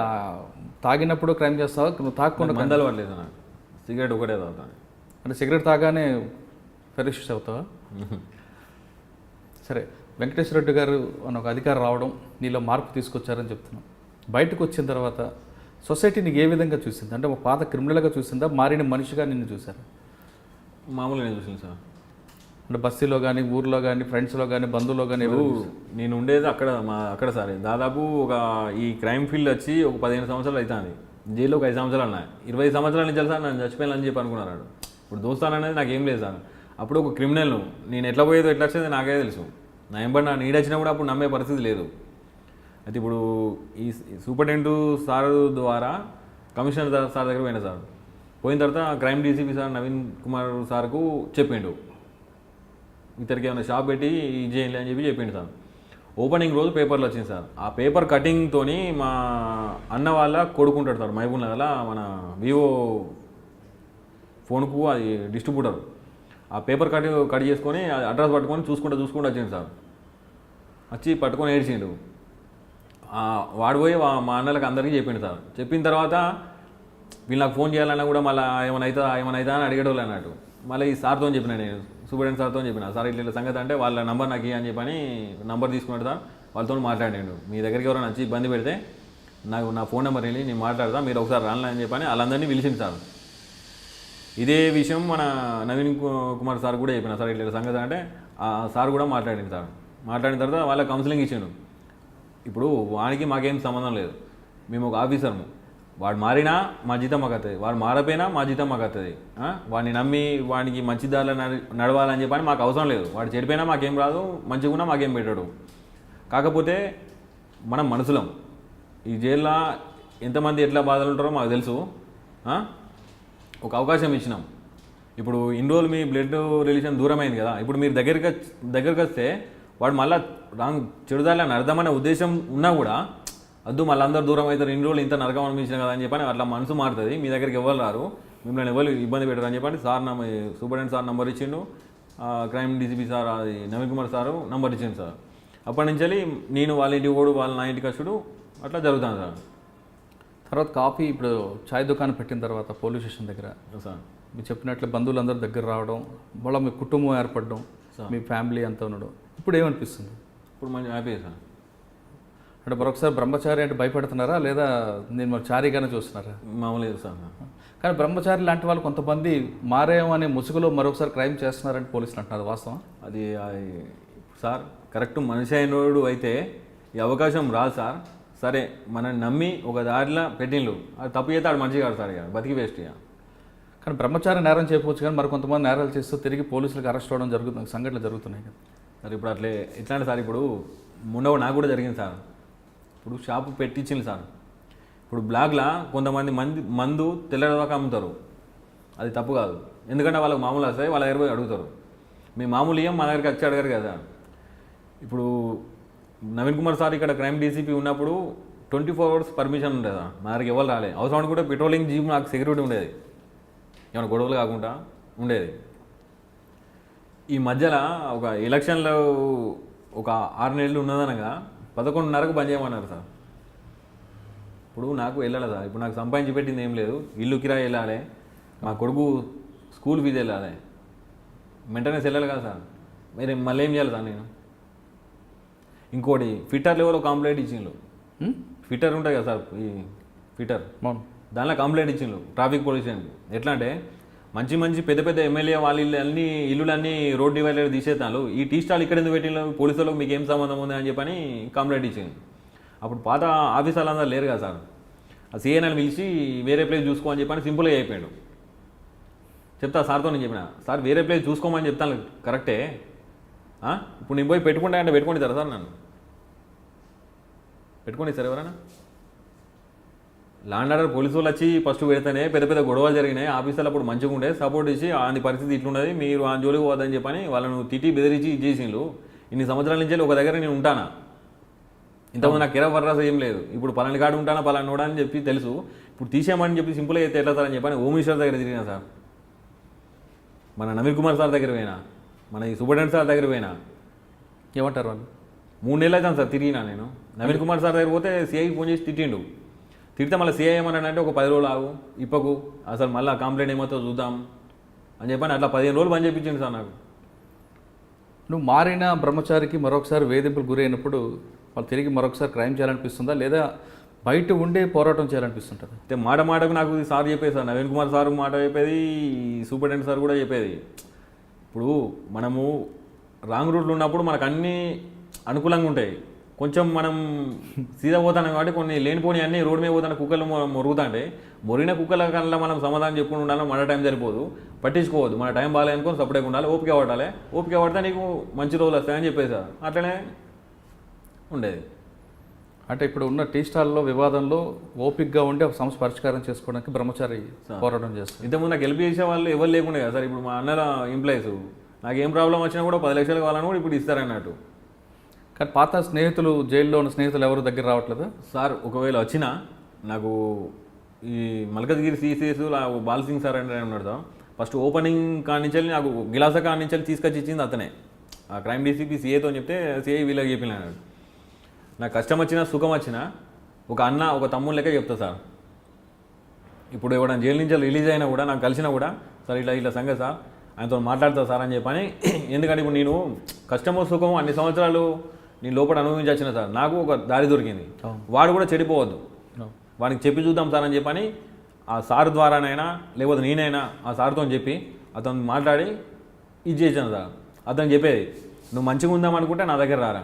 తాగినప్పుడు క్రైమ్ చేస్తావా, నువ్వు తాగకుండా? మందలు పడలేదు నాకు, సిగరెట్ ఒకటే తాగుతాను. అంటే సిగరెట్ తాగానే ఫెరిష్ అవుతావా? సరే, వెంకటేశ్వర రెడ్డి గారు అని ఒక అధికారి రావడం నీలో మార్పు తీసుకొచ్చారని చెప్తున్నాం. బయటకు వచ్చిన తర్వాత సొసైటీ నీకు ఏ విధంగా చూసింది? అంటే ఒక పాత క్రిమినల్గా చూసిందా, మారిన మనిషిగా నిన్ను చూసారా? మామూలుగా నేను చూసాను సార్. అంటే బస్తీలో కానీ, ఊర్లో కానీ, ఫ్రెండ్స్లో కానీ, బంధువులో కానీ? నేను ఉండేది అక్కడ సార్. దాదాపు ఈ క్రైమ్ ఫీల్డ్ వచ్చి ఒక 15 సంవత్సరాలు అవుతుంది. జైల్లో ఒక 5 సంవత్సరాలు ఉన్నాయి. 20 సంవత్సరాల నుంచి సార్ నన్ను చచ్చిపోయాలని చెప్పి అనుకున్నాడు. ఇప్పుడు దోస్తాను అనేది నాకేం లేదు సార్. అప్పుడు ఒక క్రిమినల్, నేను ఎట్లా పోయేదో ఎట్లా వచ్చేది నాకే తెలుసు. నా ఎంబడి నా నీడ వచ్చినా కూడా అప్పుడు నమ్మే పరిస్థితి లేదు. అయితే ఇప్పుడు ఈ సూపరింటెండెంట్ సార్ ద్వారా కమిషనర్ సార్ దగ్గర పోయినా సార్. పోయిన తర్వాత crime DCP sir Naveen Kumar సార్కు చెప్పిండు, ఇతరికి ఏమైనా షాప్ పెట్టి ఇది చేయాలి అని చెప్పిండు సార్. ఓపెనింగ్ రోజు పేపర్లో వచ్చింది సార్. ఆ పేపర్ కటింగ్తోని మా అన్న వాళ్ళ కొడుకుంటాడు సార్, మహబూబ్ నగర్లో మన వివో ఫోన్కు అది డిస్ట్రిబ్యూటర్. ఆ పేపర్ కట్ చేసుకొని అడ్రస్ పట్టుకొని చూసుకుంటూ వచ్చిండు సార్. వచ్చి పట్టుకొని ఏడ్చిండు. వాడు పోయి మా అన్నలకు అందరికీ చెప్పిండు సార్. చెప్పిన తర్వాత వీళ్ళు నాకు ఫోన్ చేయాలన్నా కూడా మళ్ళీ ఏమైనా అవుతా అని అడిగేటోళ్ళు అన్నట్టు. మళ్ళీ ఈ సార్తో చెప్పిన, నేను సూపరింటెండెంట్ సార్తో చెప్పిన, సార్ ఇట్లా సంగతి అంటే వాళ్ళ నంబర్ నాకు అని చెప్పని నంబర్ తీసుకున్నాడు సార్. వాళ్ళతో మాట్లాడాడు, మీ దగ్గరికి ఎవరైనా వచ్చి ఇబ్బంది పెడితే నాకు నా ఫోన్ నెంబర్ వెళ్ళి నేను మాట్లాడతా, మీరు ఒకసారి రాను అని చెప్పని వాళ్ళందరినీ పిలిచింది సార్. ఇదే విషయం మన నవీన్ కుమార్ సార్ కూడా చెప్పిన, సార్ ఇట్లా సంగతి అంటే ఆ సార్ కూడా మాట్లాడింది సార్. మాట్లాడిన తర్వాత వాళ్ళ కౌన్సిలింగ్ ఇచ్చాడు. ఇప్పుడు వానికి మాకేం సంబంధం లేదు, మేము ఒక ఆఫీసర్ము. వాడు మారినా మా జీతం మాకు వస్తుంది, వాడు మారపోయినా మా జీతం మాకు వస్తుంది. వాడిని నమ్మి వాడికి మంచి దారిలో నడవాలని చెప్పని మాకు అవసరం లేదు. వాడు చెడిపోయినా మాకేం రాదు, మంచిగా ఉన్నా మాకేం పెట్టాడు. కాకపోతే మనం మనుషులం. ఈ జైల్లో ఎంతమంది ఎట్లా బాధలు ఉంటారో మాకు తెలుసు. ఒక అవకాశం ఇచ్చినాం. ఇప్పుడు ఇన్ని రోజులు మీ బ్లడ్ రిలేషన్ దూరం అయింది కదా, ఇప్పుడు మీరు దగ్గరికి వస్తే వాడు మళ్ళీ రాంగ్ చెడుదాలని అర్థమనే ఉద్దేశం ఉన్నా కూడా వద్దు మళ్ళీ అందరూ దూరం అవుతారు, ఇన్ని రోజులు ఇంత నరకం అనిపించిన కదా అని చెప్పని అట్లా మనసు మారుతుంది. మీ దగ్గరికి ఎవరు రారు, మిమ్మల్ని ఎవరు ఇబ్బంది పెట్టరు అని చెప్పండి సార్ సూపరింటెండెంట్ సార్ నంబర్ ఇచ్చిండు, క్రైమ్ డీసీపీ సార్ అది నవీన్ కుమార్ సారు నంబర్ ఇచ్చిండు సార్. అప్పటి నుంచి నేను వాళ్ళ ఇంటికి పోడు, వాళ్ళ నా ఇంటికి వచ్చుడు అట్లా జరుగుతుంది సార్. తర్వాత కాఫీ ఇప్పుడు చాయ్ దుకాణం పెట్టిన తర్వాత పోలీస్ స్టేషన్ దగ్గర సార్ మీరు చెప్పినట్లు బంధువులందరూ దగ్గర రావడం, మళ్ళీ మీ కుటుంబం ఏర్పడడం, మీ ఫ్యామిలీ అంతా ఉండడం, ఇప్పుడు ఏమనిపిస్తుంది? ఇప్పుడు మంచి హ్యాపీ సార్. అంటే మరొకసారి బ్రహ్మచారి అంటే భయపడుతున్నారా లేదా నేను మరి చారీగానే చూస్తున్నారా? మామూలు సార్. కానీ బ్రహ్మచారి లాంటి వాళ్ళు కొంతమంది మారేమనే ముసుగులో మరొకసారి క్రైమ్ చేస్తున్నారని పోలీసులు అంటున్నారు, వాస్తవం? అది సార్ కరెక్ట్ మనిషి అయినోడు అయితే ఈ అవకాశం రాదు సార్. సరే మనల్ని నమ్మి ఒక దారిలో పెట్టిండ్రు, అది తప్పు చేస్తే ఆడు మనిషి కాదు సార్, ఇక బతికి వేస్ట్. ఇక కానీ బ్రహ్మచారి నేరం చేయకపోవచ్చు, కానీ మరి కొంతమంది నేరాలు చేస్తూ తిరిగి పోలీసులకు అరెస్ట్ అవ్వడం జరుగుతుంది, సంఘటనలు జరుగుతున్నాయి కదా సార్. ఇప్పుడు అట్లే ఎట్లా అంటే సార్, ఇప్పుడు మొన్న నాకు కూడా జరిగింది సార్. ఇప్పుడు షాపు పెట్టించింది సార్. ఇప్పుడు బ్లాక్లో కొంతమంది మందు తెల్లదాకా అమ్ముతారు, అది తప్పు కాదు. ఎందుకంటే వాళ్ళకి మామూలు వస్తాయి, వాళ్ళ దగ్గర పోయి అడుగుతారు. మీ మామూలు ఏం మా దగ్గరికి వచ్చి అడగారు కదా. ఇప్పుడు నవీన్ కుమార్ సార్ ఇక్కడ క్రైమ్ డీసీపీ ఉన్నప్పుడు 24 hours పర్మిషన్ ఉండేదా, మా దగ్గరికి ఎవరు రాలే. అవసరం కూడా పెట్రోలింగ్ జీప్ నాకు సెక్యూరిటీ ఉండేది, ఏమైనా గొడవలు కాకుండా ఉండేది. ఈ మధ్యలో ఒక ఎలక్షన్లో ఒక 6 నెలలు ఉన్నదనగా 11:30కు బంద్ చేయమన్నారు సార్. ఇప్పుడు నాకు వెళ్ళాలి సార్, ఇప్పుడు నాకు సంపాదించి పెట్టింది ఏం లేదు, ఇల్లు కిరాయి వెళ్ళాలి, మా కొడుకు స్కూల్ ఫీజు వెళ్ళాలి, మెయింటెనెన్స్ వెళ్ళాలి కదా సార్. మరి మళ్ళీ ఏం చేయాలి సార్ నేను? ఇంకోటి ఫిట్టర్ లెవెల్లో కంప్లైంట్ ఇచ్చిండ్రు. ఫిట్టర్ ఉంటుంది కదా సార్, ఈ ఫిట్టర్ దానిలో కంప్లైంట్ ఇచ్చిండ్రు ట్రాఫిక్ పొల్యూషన్. ఎట్లా అంటే మంచి పెద్ద పెద్ద ఎమ్మెల్యే వాళ్ళ ఇల్లులన్నీ రోడ్ డివైడర్ తీసేస్తాను, ఈ టీ స్టాల్ ఇక్కడ ఎందుకు పెట్టిన, పోలీసులకు మీకు ఏం సంబంధం ఉంది అని చెప్పని కంప్లైంట్ ఇచ్చింది. అప్పుడు పాత ఆఫీసర్లు అందరూ లేరు కదా సార్, ఆ సీఎన్ఎల్ పిలిచి వేరే ప్లేస్ చూసుకో అని చెప్పని సింపుల్గా అయిపోయాడు. చెప్తా సార్తో నేను చెప్పిన, సార్ వేరే ప్లేస్ చూసుకోమని చెప్తాను కరెక్టే, ఇప్పుడు నేను పోయి పెట్టుకుంటా అంటే పెట్టుకోండి సార్ నన్ను పెట్టుకోండి సార్ ఎవరైనా. ల్యాండ్ ఆర్డర్ పోలీసు వాళ్ళు వచ్చి ఫస్ట్ పెడితేనే పెద్ద పెద్ద గొడవలు జరిగినాయి, ఆఫీసర్లు అప్పుడు మంచిగా ఉండే సపోర్ట్ ఇచ్చి ఆని పరిస్థితి ఇట్లున్నది, మీరు ఆ జోలికి పోవద్దని చెప్పని వాళ్ళను తిట్టి బెదిరించి ఇచ్చేసిండ్రు. ఇన్ని సంవత్సరాల నుంచి ఒక దగ్గర నేను ఉంటానా, ఇంతకుముందు నాకు కిరా వర్రాస ఏం లేదు, ఇప్పుడు పలాని కాడు ఉంటానా పలాని నోడా అని చెప్పి తెలుసు. ఇప్పుడు తీసేయమని చెప్పి సింపుల్గా అయితే ఎట్లా సార్ అని చెప్పని హోమ్ మినిస్టర్ దగ్గర తిరిగినా సార్, మన నవీన్ కుమార్ సార్ దగ్గర పోయినా, మన ఈ సూపరింటెండెంట్ సార్ దగ్గర పోయినా. ఏమంటారు వాళ్ళు? 3 నెలలు అవుతాను సార్ తిరిగినా నేను. నవీన్ కుమార్ సార్ దగ్గర పోతే సిఐకి ఫోన్ చేసి తిట్టిండు. తిడితే మళ్ళీ సిఐ ఏమన్నాడంటే ఒక 10 రోజులు ఆగు, ఇప్పకు అసలు మళ్ళీ కంప్లైంట్ ఏమవుతుందో చూద్దాం అని చెప్పని అట్లా 15 రోజులు పని చెప్పించింది సార్ నాకు. నువ్వు మారిన బ్రహ్మచారికి మరొకసారి వేధింపులు గురైనప్పుడు వాళ్ళు తిరిగి మరొకసారి క్రైమ్ చేయాలనిపిస్తుందా లేదా బయట ఉండే పోరాటం చేయాలనిపిస్తుంటుంది? అయితే మాటకు నాకు సార్ చెప్పేది సార్, నవీన్ కుమార్ సార్ మాట చెప్పేది, సూపరింటెండెంట్ సార్ కూడా చెప్పేది. ఇప్పుడు మనము రాంగ్ రూట్లో ఉన్నప్పుడు మనకు అన్నీ అనుకూలంగా ఉంటాయి, కొంచెం మనం సీదా పోతాం కాబట్టి కొన్ని లేనిపోని అన్నీ రోడ్డు మీద పోతాను కుక్కలు మొరుగుతాంటే మొరిగిన కుక్కల కల్లా మనం సమాధానం చెప్పుకుని ఉండాలి. మన టైం సరిపోదు, పట్టించుకోవద్దు, మన టైం బాగాలే అనుకొని సపరేట్గా ఉండాలి, ఓపిక పట్టాలి, ఓపిక పడితే నీకు మంచి రోజులు వస్తాయని చెప్పేది సార్. అట్లనే ఉండేది. అంటే ఇప్పుడు ఉన్న టీ స్టాల్లో వివాదంలో ఓపిక్గా ఉండి ఒక సమస్య పరిష్కారం చేసుకోవడానికి బ్రహ్మచారి పోరాటం చేస్తారు. ఇంతకుముందు నాకు హెల్ప్ చేసే వాళ్ళు ఎవరు లేకుండా కదా సార్. ఇప్పుడు మా అన్నల ఎంప్లాయీస్ నాకు ఏం ప్రాబ్లం వచ్చినా కూడా 10 లక్షలు కావాలని కూడా ఇప్పుడు ఇస్తారన్నట్టు. కానీ పాత స్నేహితులు, జైల్లో ఉన్న స్నేహితులు ఎవరు దగ్గర రావట్లేదు సార్. ఒకవేళ వచ్చినా నాకు ఈ మల్కజ్గిరి సిసిఎస్ బాలసింగ్ సార్ అంటే ఉన్నాడు సార్, ఫస్ట్ ఓపెనింగ్ కానించి నాకు గిలాస కానించి తీసుకొచ్చి ఇచ్చింది అతనే. ఆ క్రైమ్ డీసీపీ సిఏతో చెప్తే సిఐ వీళ్ళకి చెప్పినాడు. నాకు కష్టం వచ్చినా సుఖం వచ్చినా ఒక అన్న ఒక తమ్ముడు లెక్క చెప్తా సార్. ఇప్పుడు ఎవరైనా జైలు నుంచి రిలీజ్ అయినా కూడా నాకు కలిసినా కూడా సార్ ఇట్లా సంగతి సార్ ఆయనతో మాట్లాడతా సార్ అని చెప్పని. ఎందుకంటే ఇప్పుడు నేను కష్టమో సుఖమో అన్ని సంవత్సరాలు నేను లోపల అనుభవించి వచ్చిన సార్, నాకు ఒక దారి దొరికింది. వాడు కూడా చెడిపోవద్దు, వాడికి చెప్పి చూద్దాం సార్ అని చెప్పని ఆ సార్ ద్వారానైనా లేకపోతే నేనైనా ఆ సార్తో చెప్పి అతను మాట్లాడి ఇది చేశాను సార్. అతను చెప్పేది నువ్వు మంచిగా ఉందాం అనుకుంటే నా దగ్గర రారా,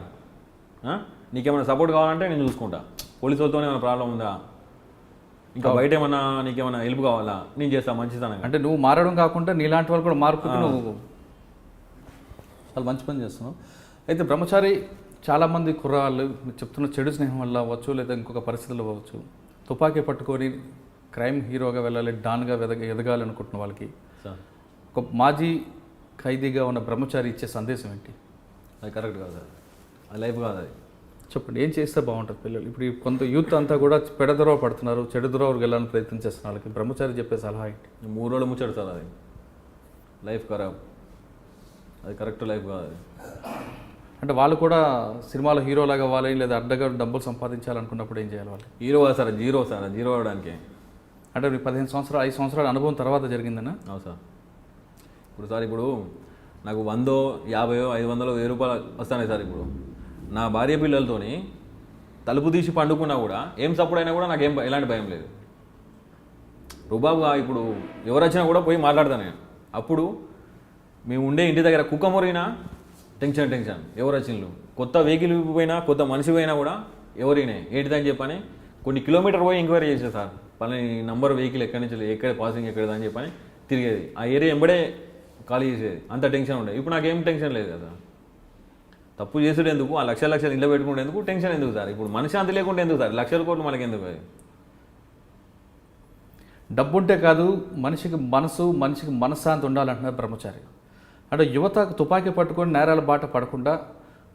నీకేమైనా సపోర్ట్ కావాలంటే నేను చూసుకుంటా, పోలీసు వాళ్ళతో ఏమైనా ప్రాబ్లం ఉందా, ఇంకా బయట ఏమన్నా నీకేమైనా హెల్ప్ కావాలా నేను చేస్తా మంచిదనగా. అంటే నువ్వు మారడం కాకుండా నీలాంటి వాళ్ళు కూడా మార్పుకి నువ్వు చాలా మంచి పని చేస్తున్నావు. అయితే బ్రహ్మచారి చాలామంది కుర్రాళ్ళు మీరు చెప్తున్న చెడు స్నేహం వల్ల అవ్వచ్చు లేదా ఇంకొక పరిస్థితుల్లో అవ్వచ్చు తుపాకీ పట్టుకొని క్రైమ్ హీరోగా వెళ్ళాలి, డాన్గా ఎదగాలి అనుకుంటున్న వాళ్ళకి ఒక మాజీ ఖైదీగా ఉన్న బ్రహ్మచారి ఇచ్చే సందేశం ఏంటి? అది కరెక్ట్ కాదు సార్. అది లైఫ్ కాదు అది. చెప్పండి, ఏం చేస్తే బాగుంటుంది పిల్లలు? ఇప్పుడు ఈ కొంత యూత్ అంతా కూడా పెడదరవ పడుతున్నారు, చెడు దొరవకు వెళ్ళాలని ప్రయత్నం చేస్తున్న వాళ్ళకి బ్రహ్మచారి చెప్పే సలహా ఏంటి? 3 రోజులు ముచ్చడు సార్, అది లైఫ్ ఖరాబ్, అది కరెక్ట్ లైఫ్ కాదు అది. అంటే వాళ్ళు కూడా సినిమాలో హీరోలాగా అవ్వాలి లేదా అడ్డగా డబ్బులు సంపాదించాలనుకున్నప్పుడు ఏం చేయాలి వాళ్ళు? హీరో కాదు సార్, జీరో సార్, జీరో అవడానికి. అంటే మీకు 15 సంవత్సరాలు 5 సంవత్సరాల అనుభవం తర్వాత జరిగిందనా? అవును సార్. ఇప్పుడు సార్, ఇప్పుడు నాకు 100, 50, 500, 1000 రూపాయలు వస్తున్నాయి సార్. ఇప్పుడు నా భార్య పిల్లలతోని తలుపు తీసి పండుకున్నా కూడా ఏం సపోర్ట్ అయినా కూడా నాకు ఎలాంటి భయం లేదు. రుబాబుగా ఇప్పుడు ఎవరు వచ్చినా కూడా పోయి మాట్లాడతాను నేను. అప్పుడు మేము ఉండే ఇంటి దగ్గర కుక్క మొరిగినా టెన్షన్, ఎవరు వచ్చిండ్రు, కొత్త వెహికల్ పోయినా, కొత్త మనిషి పోయినా కూడా ఎవరినే ఏంటిదని చెప్పని కొన్ని కిలోమీటర్ పోయి ఎంక్వైరీ చేసేది సార్. పలాని నంబర్ వెహికల్ ఎక్కడి నుంచి ఎక్కడ పాసింగ్ ఎక్కడదని చెప్పని తిరిగేది. ఆ ఏరియా ఎంబడే ఖాళీ చేసేది. అంత టెన్షన్ ఉండేది. ఇప్పుడు నాకేం టెన్షన్ లేదు కదా. తప్పు చేసుడు ఎందుకు, ఆ లక్షలు ఇళ్ళ పెట్టుకుంటేందుకు, టెన్షన్ ఎందుకు సార్? ఇప్పుడు మనశ్శాంతి లేకుండా ఎందుకు సార్? లక్షల కోట్లు మనకి ఎందుకు? అది డబ్బు ఉంటే కాదు, మనిషికి మనశ్శాంతి ఉండాలంటున్నారు బ్రహ్మచారి. అంటే యువత తుపాకీ పట్టుకొని నేరాల బాట పడకుండా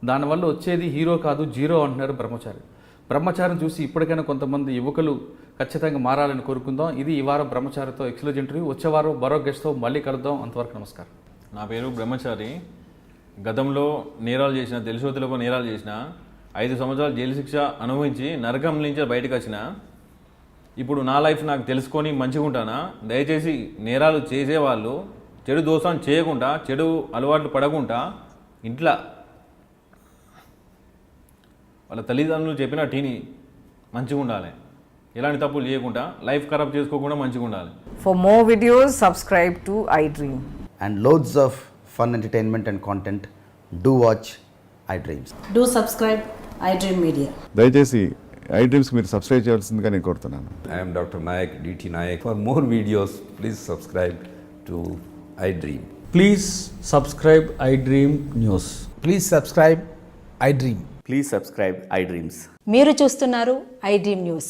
దానివల్ల వచ్చేది హీరో కాదు జీరో అంటున్నారు బ్రహ్మచారి. బ్రహ్మచారిని చూసి ఇప్పటికైనా కొంతమంది యువకులు ఖచ్చితంగా మారాలని కోరుకుందాం. ఇది ఈ వారం బ్రహ్మచారితో ఎక్స్క్లూజివ్ ఇంటర్వ్యూ. వచ్చే వారం మరో గెస్ట్తో మళ్ళీ కలుద్దాం. అంతవరకు నమస్కారం. నా పేరు బ్రహ్మచారి. గతంలో నేరాలు చేసిన, తెలుసో తెలియకో నేరాలు చేసిన, 5 సంవత్సరాలు జైలు శిక్ష అనుభవించి నరకం నుంచి బయటకు వచ్చిన, ఇప్పుడు నా లైఫ్ నాకు తెలుసుకొని మంచిగా ఉంటానా? దయచేసి నేరాలు చేసేవాళ్ళు చెడు దోషం చేయకుండా, చెడు అలవాట్లు పడకుండా ఇంట్లో వాళ్ళ తల్లిదండ్రులు చెప్పిన టీని మంచిగా ఉండాలి. ఎలాంటి తప్పులు చేయకుండా, లైఫ్ ఖరాబ్ చేసుకోకుండా మంచిగా ఉండాలి. For more videos, subscribe to iDream. And loads of fun entertainment and content, do watch iDreams. Do subscribe iDream Media. దయచేసి ఐ డ్రీమ్స్కి మీరు సబ్స్క్రైబ్ చేయాల్సిందిగా నేను కోరుతున్నాను. I am Dr. Nayak, DT Nayak. For more videos, please subscribe to iDream. Please subscribe iDream News. Please subscribe iDream. Please subscribe iDreams. మీరు చూస్తున్నారు iDream News.